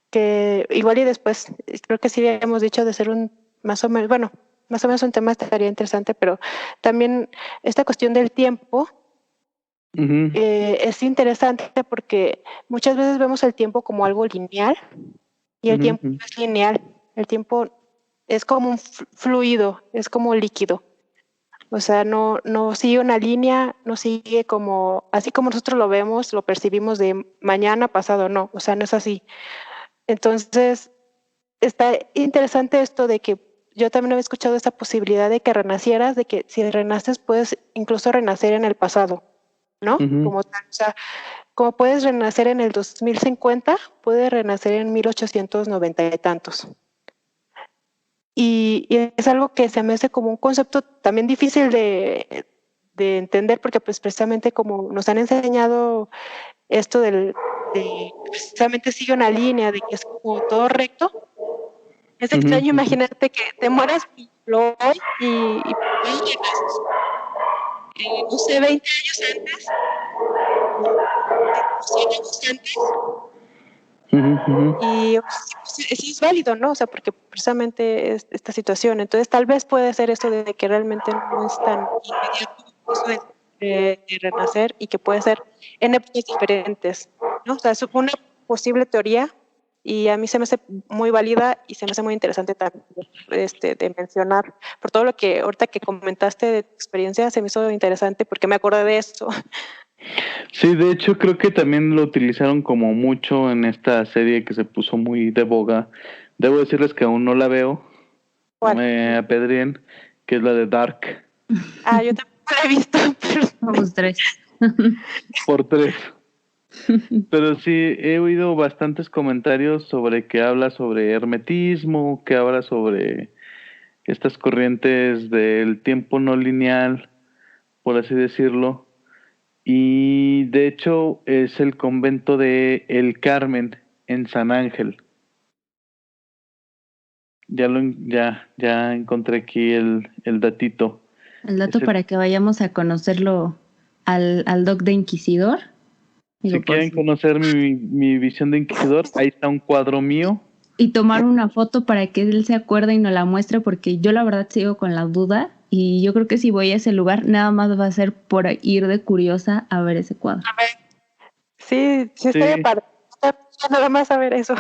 que igual y después creo que sí habíamos dicho de ser un más o menos, bueno, más o menos un tema estaría interesante, pero también esta cuestión del tiempo Uh-huh. es interesante porque muchas veces vemos el tiempo como algo lineal y el tiempo no Uh-huh. es lineal, el tiempo es como un fluido, es como líquido. O sea, no sigue una línea, no sigue como, así como nosotros lo vemos, lo percibimos de mañana, pasado, no, o sea, no es así. Entonces, está interesante esto de que yo también había escuchado esta posibilidad de que renacieras, de que si renaces puedes incluso renacer en el pasado, ¿no? Uh-huh. Como tal, o sea, como puedes renacer en el 2050, puedes renacer en 1890 y tantos. Y es algo que se me hace como un concepto también difícil de entender porque pues precisamente como nos han enseñado esto de precisamente sigue una línea, de que es como todo recto, es Uh-huh. extraño imaginarte que te mueras hoy y no sé, 20 años antes, 100 años antes, Uh-huh. y eso es válido, ¿no? O sea, porque precisamente es esta situación. Entonces, tal vez puede ser esto de que realmente no es tan inmediato eso de renacer y que puede ser en épocas diferentes, ¿no? O sea, es una posible teoría y a mí se me hace muy válida y se me hace muy interesante también de mencionar. Por todo lo que ahorita que comentaste de tu experiencia, se me hizo interesante porque me acordé de eso. Sí, de hecho creo que también lo utilizaron como mucho en esta serie que se puso muy de boga. Debo decirles que aún no la veo, no ¿Cuál? me apedrien, que es la de Dark. Ah, yo tampoco la he visto, pero Somos tres. Por 3. Pero sí, he oído bastantes comentarios sobre que habla sobre hermetismo, que habla sobre estas corrientes del tiempo no lineal, por así decirlo. Y de hecho es el convento de El Carmen en San Ángel. Ya encontré aquí el datito. El dato Es el- para que vayamos a conocerlo al Doc de Inquisidor. Si Digo, por quieren si. conocer mi visión de Inquisidor, ahí está un cuadro mío. Y tomar una foto para que él se acuerde y nos la muestre, porque yo la verdad sigo con la duda y yo creo que si voy a ese lugar, nada más va a ser por ir de curiosa a ver ese cuadro. Sí, sí, Sí. estaría padre. Nada más saber eso.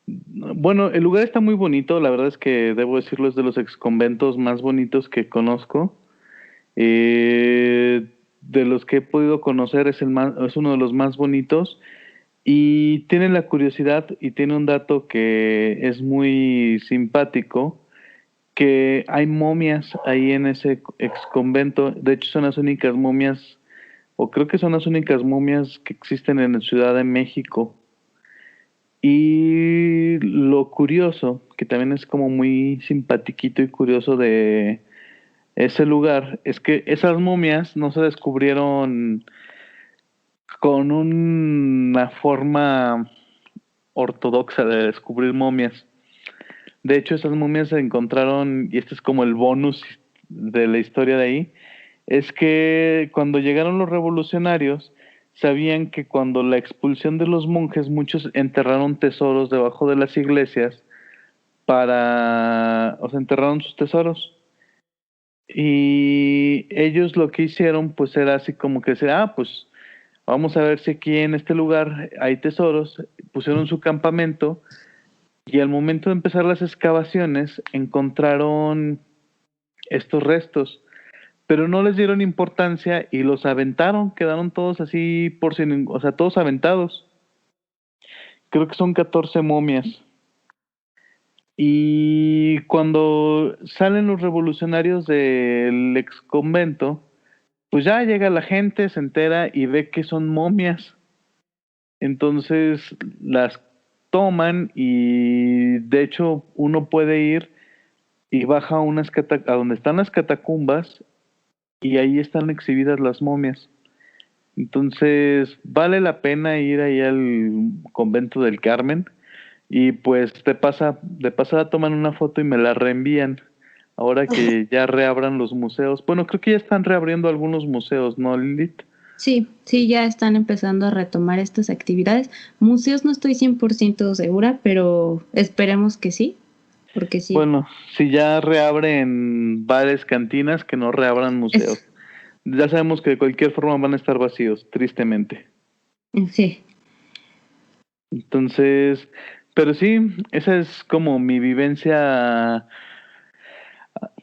Bueno, el lugar está muy bonito, la verdad es que debo decirlo, es de los exconventos más bonitos que conozco. De los que he podido conocer es uno de los más bonitos y tiene la curiosidad y tiene un dato que es muy simpático, que hay momias ahí en ese exconvento. De hecho son las únicas momias, o creo que son las únicas momias que existen en la Ciudad de México. Y lo curioso, que también es como muy simpatiquito y curioso de ese lugar, es que esas momias no se descubrieron con una forma ortodoxa de descubrir momias. De hecho, esas momias se encontraron, y este es como el bonus de la historia de ahí, es que cuando llegaron los revolucionarios, sabían que cuando la expulsión de los monjes, muchos enterraron tesoros debajo de las iglesias o sea, enterraron sus tesoros. Y ellos lo que hicieron, pues era así como que decir, pues vamos a ver si aquí en este lugar hay tesoros. Pusieron su campamento y al momento de empezar las excavaciones encontraron estos restos, pero no les dieron importancia y los aventaron, quedaron todos así o sea, todos aventados. Creo que son 14 momias. Y cuando salen los revolucionarios del ex convento, pues ya llega la gente, se entera y ve que son momias. Entonces las toman y de hecho uno puede ir y baja a donde están las catacumbas y ahí están exhibidas las momias. Entonces vale la pena ir ahí al convento del Carmen y pues de pasada toman una foto y me la reenvían. Ahora que ya reabran los museos. Bueno, creo que ya están reabriendo algunos museos, ¿no, Lilith? Sí, ya están empezando a retomar estas actividades. Museos no estoy 100% segura, pero esperemos que sí, porque sí. Bueno, si ya reabren bares, cantinas, que no reabran museos. Ya sabemos que de cualquier forma van a estar vacíos, tristemente. Sí. Entonces, pero sí, esa es como mi vivencia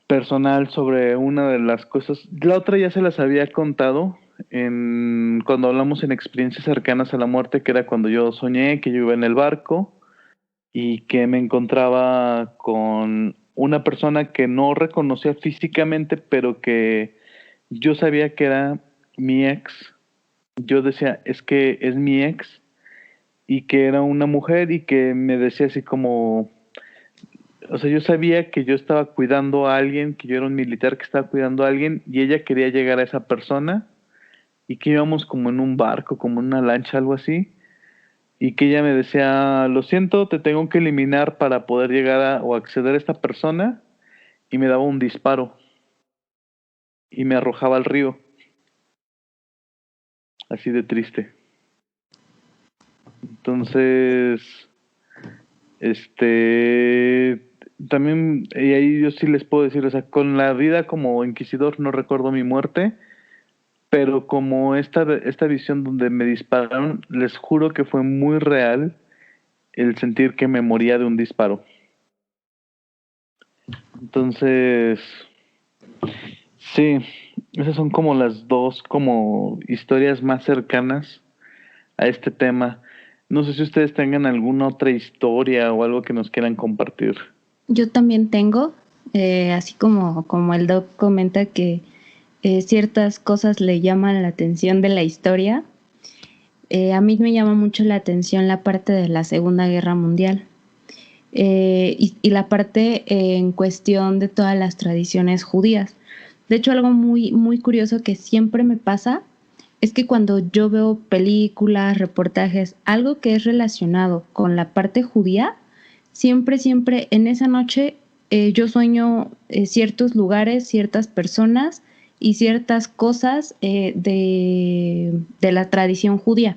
personal sobre una de las cosas. La otra ya se las había contado cuando hablamos en experiencias cercanas a la muerte, que era cuando yo soñé que yo iba en el barco y que me encontraba con una persona que no reconocía físicamente, pero que yo sabía que era mi ex. Yo decía, es que es mi ex, y que era una mujer y que me decía así como, o sea, yo sabía que yo estaba cuidando a alguien, que yo era un militar que estaba cuidando a alguien y ella quería llegar a esa persona y que íbamos como en un barco, como en una lancha, algo así, y que ella me decía, lo siento, te tengo que eliminar para poder llegar o acceder a esta persona, y me daba un disparo y me arrojaba al río, así de triste. Entonces, también, y ahí yo sí les puedo decir, o sea, con la vida como inquisidor no recuerdo mi muerte, pero como esta visión donde me dispararon, les juro que fue muy real el sentir que me moría de un disparo. Entonces, sí, esas son como las dos como historias más cercanas a este tema. No sé si ustedes tengan alguna otra historia o algo que nos quieran compartir. Yo también tengo, así como el doc comenta que ciertas cosas le llaman la atención de la historia. A mí me llama mucho la atención la parte de la Segunda Guerra Mundial y la parte en cuestión de todas las tradiciones judías. De hecho, algo muy, muy curioso que siempre me pasa es que cuando yo veo películas, reportajes, algo que es relacionado con la parte judía, siempre, siempre en esa noche yo sueño ciertos lugares, ciertas personas y ciertas cosas de la tradición judía.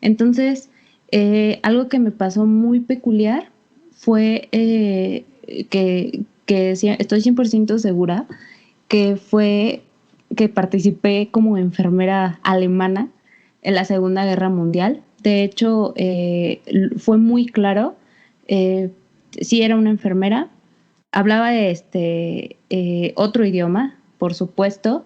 Entonces, algo que me pasó muy peculiar fue estoy 100% segura que fue que participé como enfermera alemana en la Segunda Guerra Mundial. De hecho, fue muy claro, sí era una enfermera, hablaba otro idioma, por supuesto.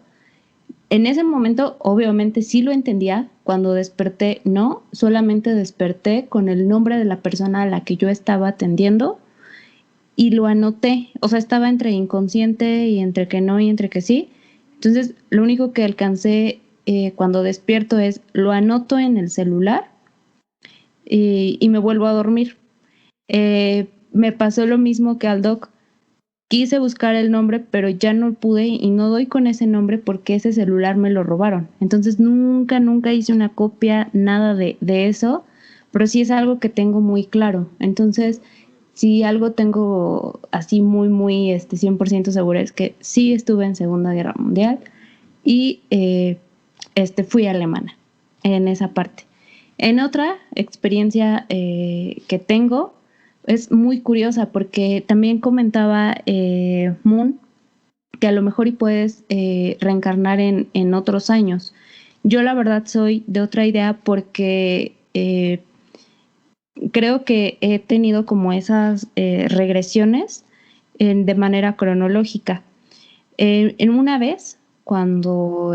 En ese momento, obviamente, sí lo entendía. Cuando desperté, no, solamente desperté con el nombre de la persona a la que yo estaba atendiendo y lo anoté. O sea, estaba entre inconsciente y entre que no y entre que sí. Entonces, lo único que alcancé cuando despierto es lo anoto en el celular y me vuelvo a dormir. Me pasó lo mismo que al doc. Quise buscar el nombre, pero ya no pude y no doy con ese nombre porque ese celular me lo robaron. Entonces nunca hice una copia, nada de eso, pero sí es algo que tengo muy claro. Entonces, si algo tengo así muy 100% seguro es que sí estuve en Segunda Guerra Mundial y fui alemana en esa parte. En otra experiencia que tengo, es muy curiosa porque también comentaba Moon que a lo mejor y puedes reencarnar en otros años. Yo la verdad soy de otra idea porque creo que he tenido como esas regresiones de manera cronológica. En una vez, cuando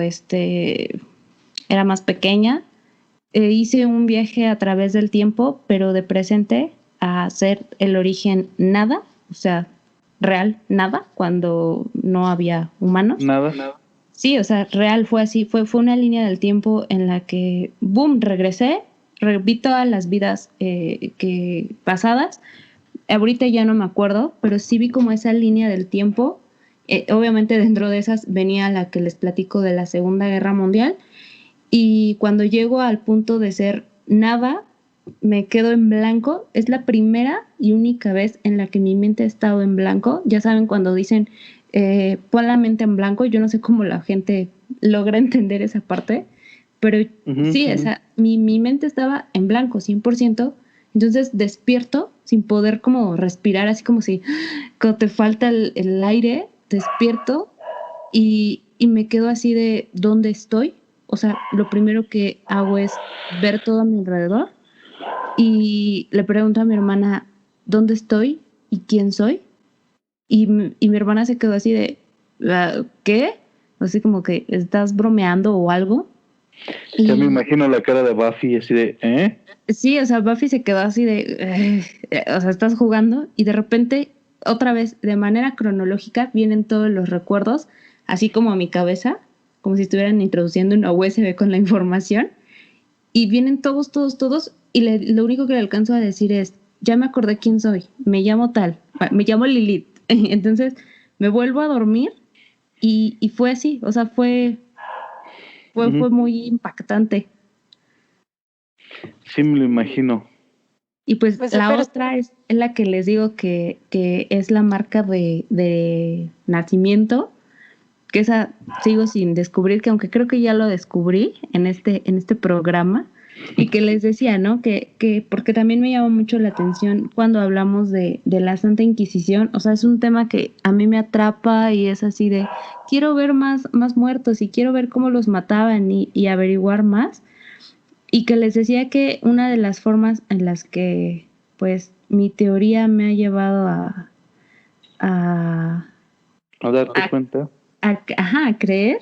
era más pequeña, hice un viaje a través del tiempo, pero de presente a ser el origen nada, o sea, real nada, cuando no había humanos. Nada. Sí, o sea, real fue así, fue una línea del tiempo en la que, boom, regresé, vi todas las vidas pasadas, ahorita ya no me acuerdo, pero sí vi como esa línea del tiempo, obviamente dentro de esas venía la que les platico de la Segunda Guerra Mundial, y cuando llego al punto de ser nada, me quedo en blanco. Es la primera y única vez en la que mi mente ha estado en blanco. Ya saben cuando dicen pon la mente en blanco, yo no sé cómo la gente logra entender esa parte, pero sí, esa, mi mente estaba en blanco 100%. Entonces despierto sin poder como respirar, así como si cuando te falta el aire, despierto y me quedo así de ¿dónde estoy? O sea, lo primero que hago es ver todo a mi alrededor y le pregunto a mi hermana ¿dónde estoy y quién soy? Y mi hermana se quedó así de ¿qué? Así como que ¿estás bromeando o algo? Ya me imagino la cara de Buffy así de ¿eh? Sí, o sea, Buffy se quedó así de o sea, estás jugando y de repente otra vez de manera cronológica vienen todos los recuerdos así como a mi cabeza, como si estuvieran introduciendo una USB con la información y vienen todos y lo único que le alcanzo a decir es ya me acordé quién soy, me llamo tal, me llamo Lilith. Entonces me vuelvo a dormir y fue así, o sea, fue muy impactante. Sí, me lo imagino. Y pues la otra es la que les digo que es la marca de nacimiento, que esa sigo sin descubrir, que aunque creo que ya lo descubrí en este programa, y que les decía, ¿no? Que porque también me llama mucho la atención cuando hablamos de la Santa Inquisición, o sea, es un tema que a mí me atrapa y es así de, quiero ver más muertos y quiero ver cómo los mataban y averiguar más. Y que les decía que una de las formas en las que, pues, mi teoría me ha llevado a darte cuenta. A creer.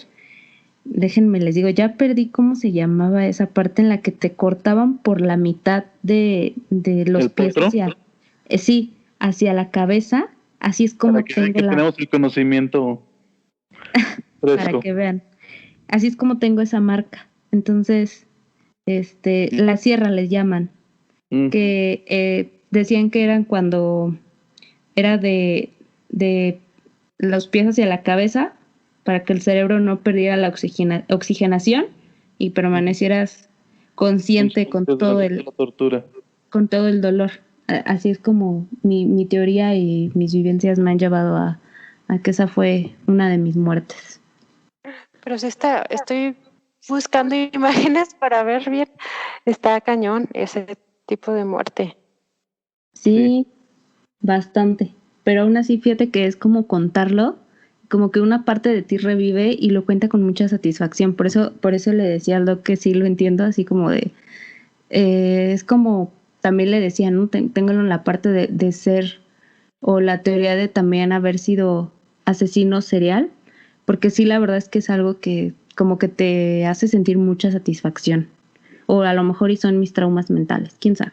Déjenme les digo, ya perdí cómo se llamaba esa parte en la que te cortaban por la mitad de los pies hacia, sí, hacia la cabeza. Así es como para que tenemos el conocimiento fresco. Para que vean. Así es como tengo esa marca. Entonces, la sierra les llaman. Que decían que eran cuando era de los pies hacia la cabeza para que el cerebro no perdiera la oxigenación y permanecieras consciente con todo el dolor. Así es como mi teoría y mis vivencias me han llevado a que esa fue una de mis muertes. Pero sí estoy buscando imágenes para ver bien. Está cañón ese tipo de muerte. Sí, bastante. Pero aún así, fíjate que es como contarlo, como que una parte de ti revive y lo cuenta con mucha satisfacción. Por eso le decía al doc que sí lo entiendo, así como de, es como también le decía, ¿no? Tengo en la parte de ser, o la teoría de también haber sido asesino serial, porque sí, la verdad es que es algo que como que te hace sentir mucha satisfacción. O a lo mejor y son mis traumas mentales, quién sabe.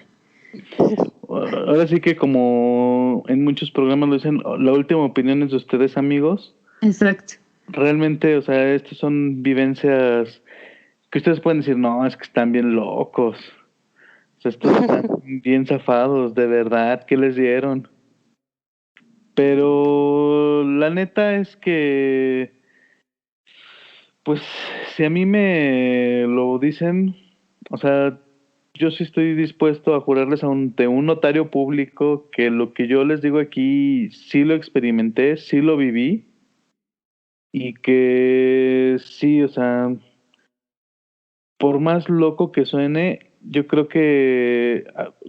Ahora sí que como en muchos programas lo dicen, la última opinión es de ustedes, amigos. Exacto. Realmente, o sea, estas son vivencias que ustedes pueden decir, no, es que están bien locos. O sea, estos están bien zafados, de verdad, ¿qué les dieron? Pero la neta es que, pues, si a mí me lo dicen, o sea, yo sí estoy dispuesto a jurarles ante un notario público que lo que yo les digo aquí sí lo experimenté, sí lo viví y que sí, o sea, por más loco que suene, yo creo que,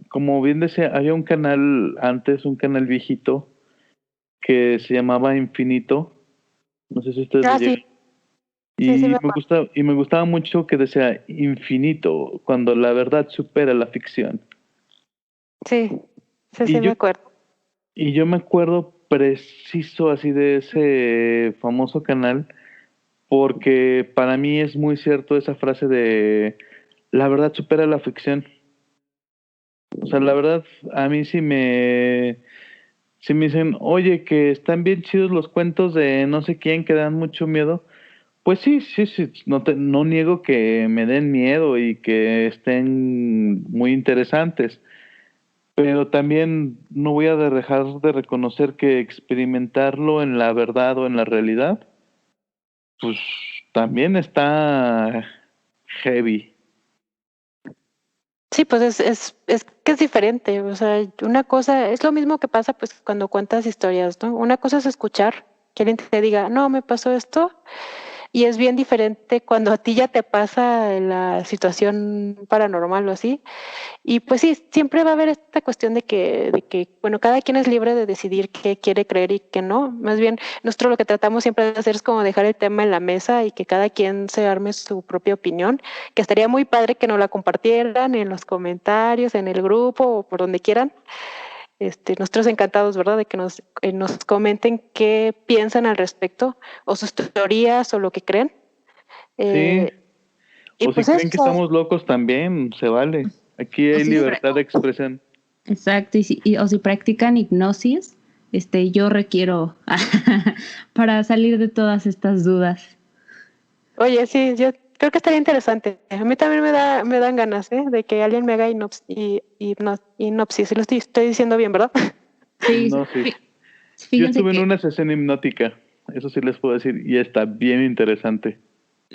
como bien decía, había un canal antes, un canal viejito que se llamaba Infinito, no sé si ustedes lo Ah, llegan. sí, sí, me acuerdo. Y me gustaba mucho que decía infinito, cuando la verdad supera la ficción. Sí, Y me yo, acuerdo. y yo me acuerdo preciso así de ese famoso canal, porque para mí es muy cierto esa frase de la verdad supera la ficción. O sea, la verdad, a mí si me dicen, oye, que están bien chidos los cuentos de no sé quién que dan mucho miedo, pues sí, sí, sí, no niego que me den miedo y que estén muy interesantes, pero también no voy a dejar de reconocer que experimentarlo en la verdad o en la realidad, pues también está heavy. Sí, pues es que es diferente. O sea, una cosa, es lo mismo que pasa pues cuando cuentas historias, ¿no? Una cosa es escuchar que alguien te diga, no, me pasó esto. Y es bien diferente cuando a ti ya te pasa la situación paranormal o así. Y pues sí, siempre va a haber esta cuestión bueno, cada quien es libre de decidir qué quiere creer y qué no. Más bien, nosotros lo que tratamos siempre de hacer es como dejar el tema en la mesa y que cada quien se arme su propia opinión, que estaría muy padre que nos la compartieran en los comentarios, en el grupo o por donde quieran. Nosotros encantados, ¿verdad? De que nos comenten qué piensan al respecto o sus teorías o lo que creen. Sí, Eh, y o si pues creen que eso, estamos locos también, se vale. Aquí O hay si, libertad de expresión. exacto, o si practican hipnosis, yo requiero para salir de todas estas dudas. oye, sí, yo creo que estaría interesante. A mí también me dan ganas, ¿eh? De que alguien me haga hipnosis. Sí, estoy diciendo bien, ¿verdad? Sí, No, sí. Yo fíjense estuve en que una sesión hipnótica, eso sí les puedo decir, y está bien interesante.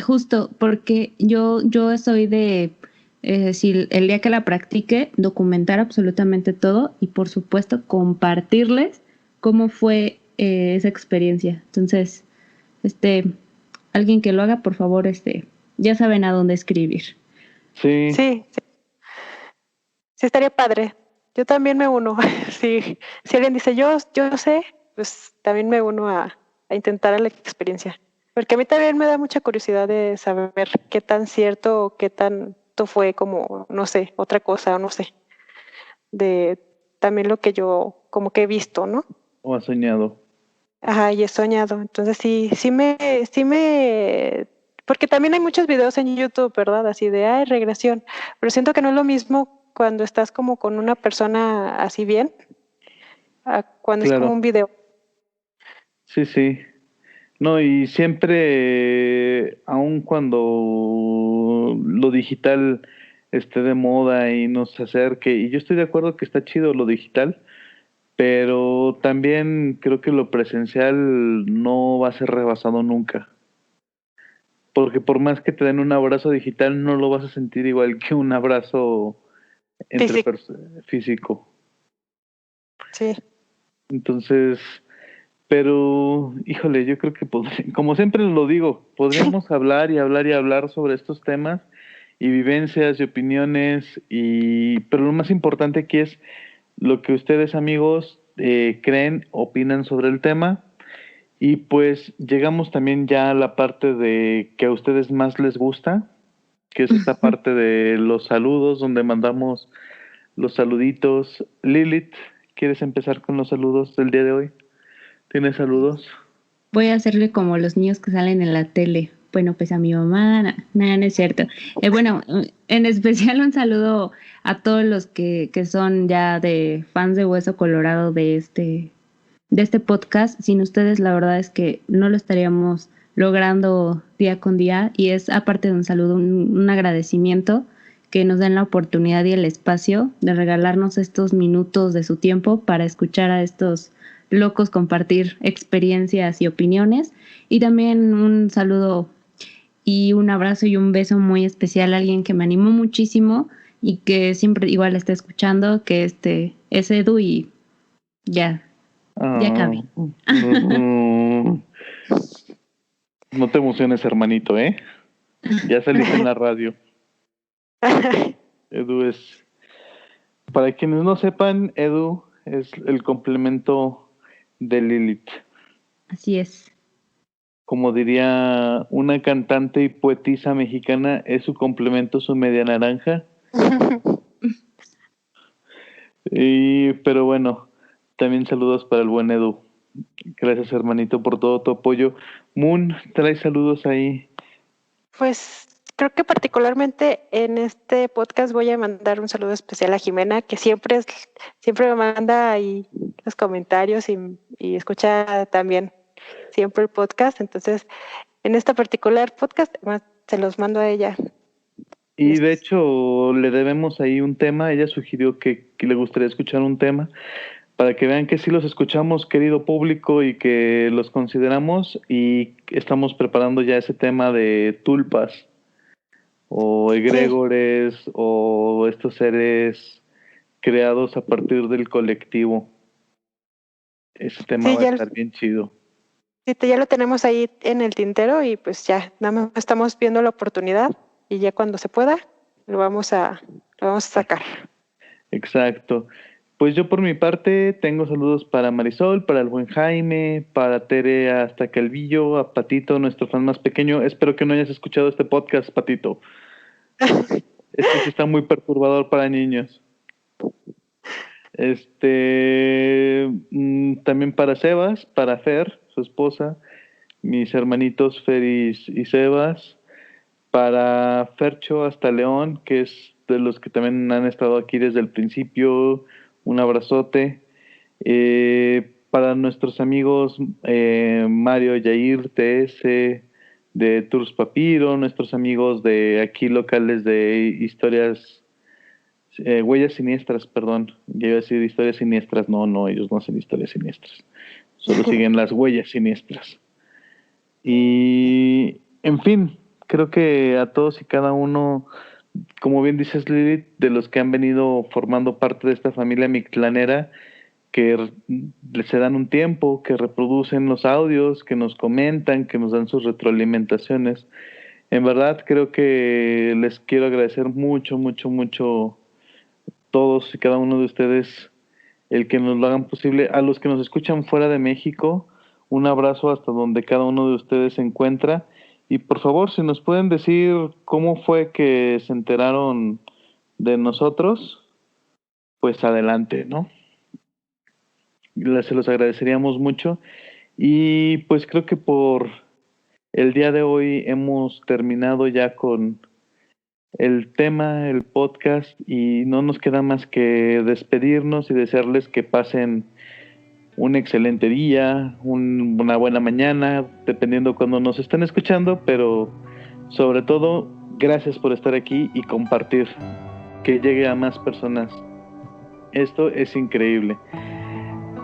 justo porque yo soy de, si el día que la practique, documentar absolutamente todo y por supuesto compartirles cómo fue esa experiencia. Entonces, este, alguien que lo haga, por favor, ya saben a dónde escribir. Sí, Sí, sí estaría padre. Yo también me uno. Si alguien dice yo sé, pues también me uno a intentar la experiencia. Porque a mí también me da mucha curiosidad de saber qué tan cierto o qué tanto fue como, no sé, otra cosa o no sé, de también lo que yo como que he visto, ¿no? o ha soñado. Ajá, y he soñado. Entonces porque también hay muchos videos en YouTube, ¿verdad? Así de, regresión. Pero siento que no es lo mismo cuando estás como con una persona así bien, a cuando es como Claro, un video. sí, sí. No, y siempre, aun cuando lo digital esté de moda y nos acerque, y yo estoy de acuerdo que está chido lo digital, pero también creo que lo presencial no va a ser rebasado nunca. Porque por más que te den un abrazo digital, no lo vas a sentir igual que un abrazo entre Físico. físico. Sí. Entonces, pero, híjole, yo creo que como siempre lo digo, podríamos hablar y hablar y hablar sobre estos temas y vivencias y opiniones, pero lo más importante aquí es lo que ustedes, amigos, creen, opinan sobre el tema. Y pues llegamos también ya a la parte de que a ustedes más les gusta, que es esta parte de los saludos, donde mandamos los saluditos. Lilith, ¿quieres empezar con los saludos del día de hoy? ¿Tienes saludos? Voy a hacerle como los niños que salen en la tele. Bueno, pues a mi mamá, nada, no es cierto. Bueno, en especial un saludo a todos los que son ya de fans de Hueso Colorado de este podcast. Sin ustedes, la verdad es que no lo estaríamos logrando día con día. Y es, aparte de un saludo, un agradecimiento que nos den la oportunidad y el espacio de regalarnos estos minutos de su tiempo para escuchar a estos locos compartir experiencias y opiniones. Y también un saludo y un abrazo y un beso muy especial a alguien que me animó muchísimo y que siempre igual está escuchando, que es Edu, y ya acabé. No te emociones, hermanito, ¿eh? Ya saliste en la radio. Edu es... Para quienes no sepan, Edu es el complemento de Lilith. Así es. Como diría una cantante y poetisa mexicana, es su complemento, su media naranja. Pero bueno, también saludos para el buen Edu. Gracias, hermanito, por todo tu apoyo. Moon, trae saludos ahí. Pues creo que particularmente en este podcast voy a mandar un saludo especial a Jimena, que siempre me manda ahí los comentarios y escucha también siempre el podcast. Entonces, en este particular podcast se los mando a ella. Y de hecho le debemos ahí un tema. Ella sugirió que le gustaría escuchar un tema para que vean que sí los escuchamos, querido público, y que los consideramos, y estamos preparando ya ese tema de tulpas o egregores, sí, o estos seres creados a partir del colectivo. Ese tema va a estar bien chido. Sí, ya lo tenemos ahí en el tintero y pues ya nada más estamos viendo la oportunidad y ya cuando se pueda lo vamos a sacar. Exacto. Pues yo por mi parte tengo saludos para Marisol, para el buen Jaime, para Tere hasta Calvillo, a Patito, nuestro fan más pequeño. Espero que no hayas escuchado este podcast, Patito. Este sí está muy perturbador para niños. También para Sebas, para Fer, su esposa, mis hermanitos Fer y Sebas, para Fercho hasta León, que es de los que también han estado aquí desde el principio. Un abrazote. Para nuestros amigos Mario, Yair, TS, de Tours Papiro, nuestros amigos de aquí locales de historias, huellas siniestras, perdón. Ya iba a decir historias siniestras. No, ellos no hacen historias siniestras. Solo siguen las huellas siniestras. Y, en fin, creo que a todos y cada uno, como bien dices, Lilith, de los que han venido formando parte de esta familia mictlanera, que se dan un tiempo, que reproducen los audios, que nos comentan, que nos dan sus retroalimentaciones. En verdad, creo que les quiero agradecer mucho, mucho, mucho todos y cada uno de ustedes el que nos lo hagan posible. A los que nos escuchan fuera de México, un abrazo hasta donde cada uno de ustedes se encuentra. Y por favor, si nos pueden decir cómo fue que se enteraron de nosotros, pues adelante, ¿no? Se los agradeceríamos mucho. Y pues creo que por el día de hoy hemos terminado ya con el tema, el podcast, y no nos queda más que despedirnos y desearles que pasen un excelente día, una buena mañana, dependiendo cuando nos estén escuchando, pero sobre todo, gracias por estar aquí y compartir, que llegue a más personas. Esto es increíble.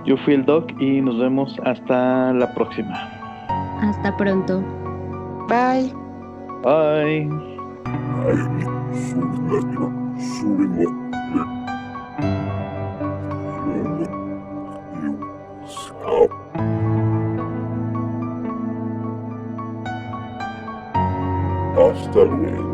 Yo fui el Doc y nos vemos hasta la próxima. Hasta pronto. Bye. Bye. Hasta luego.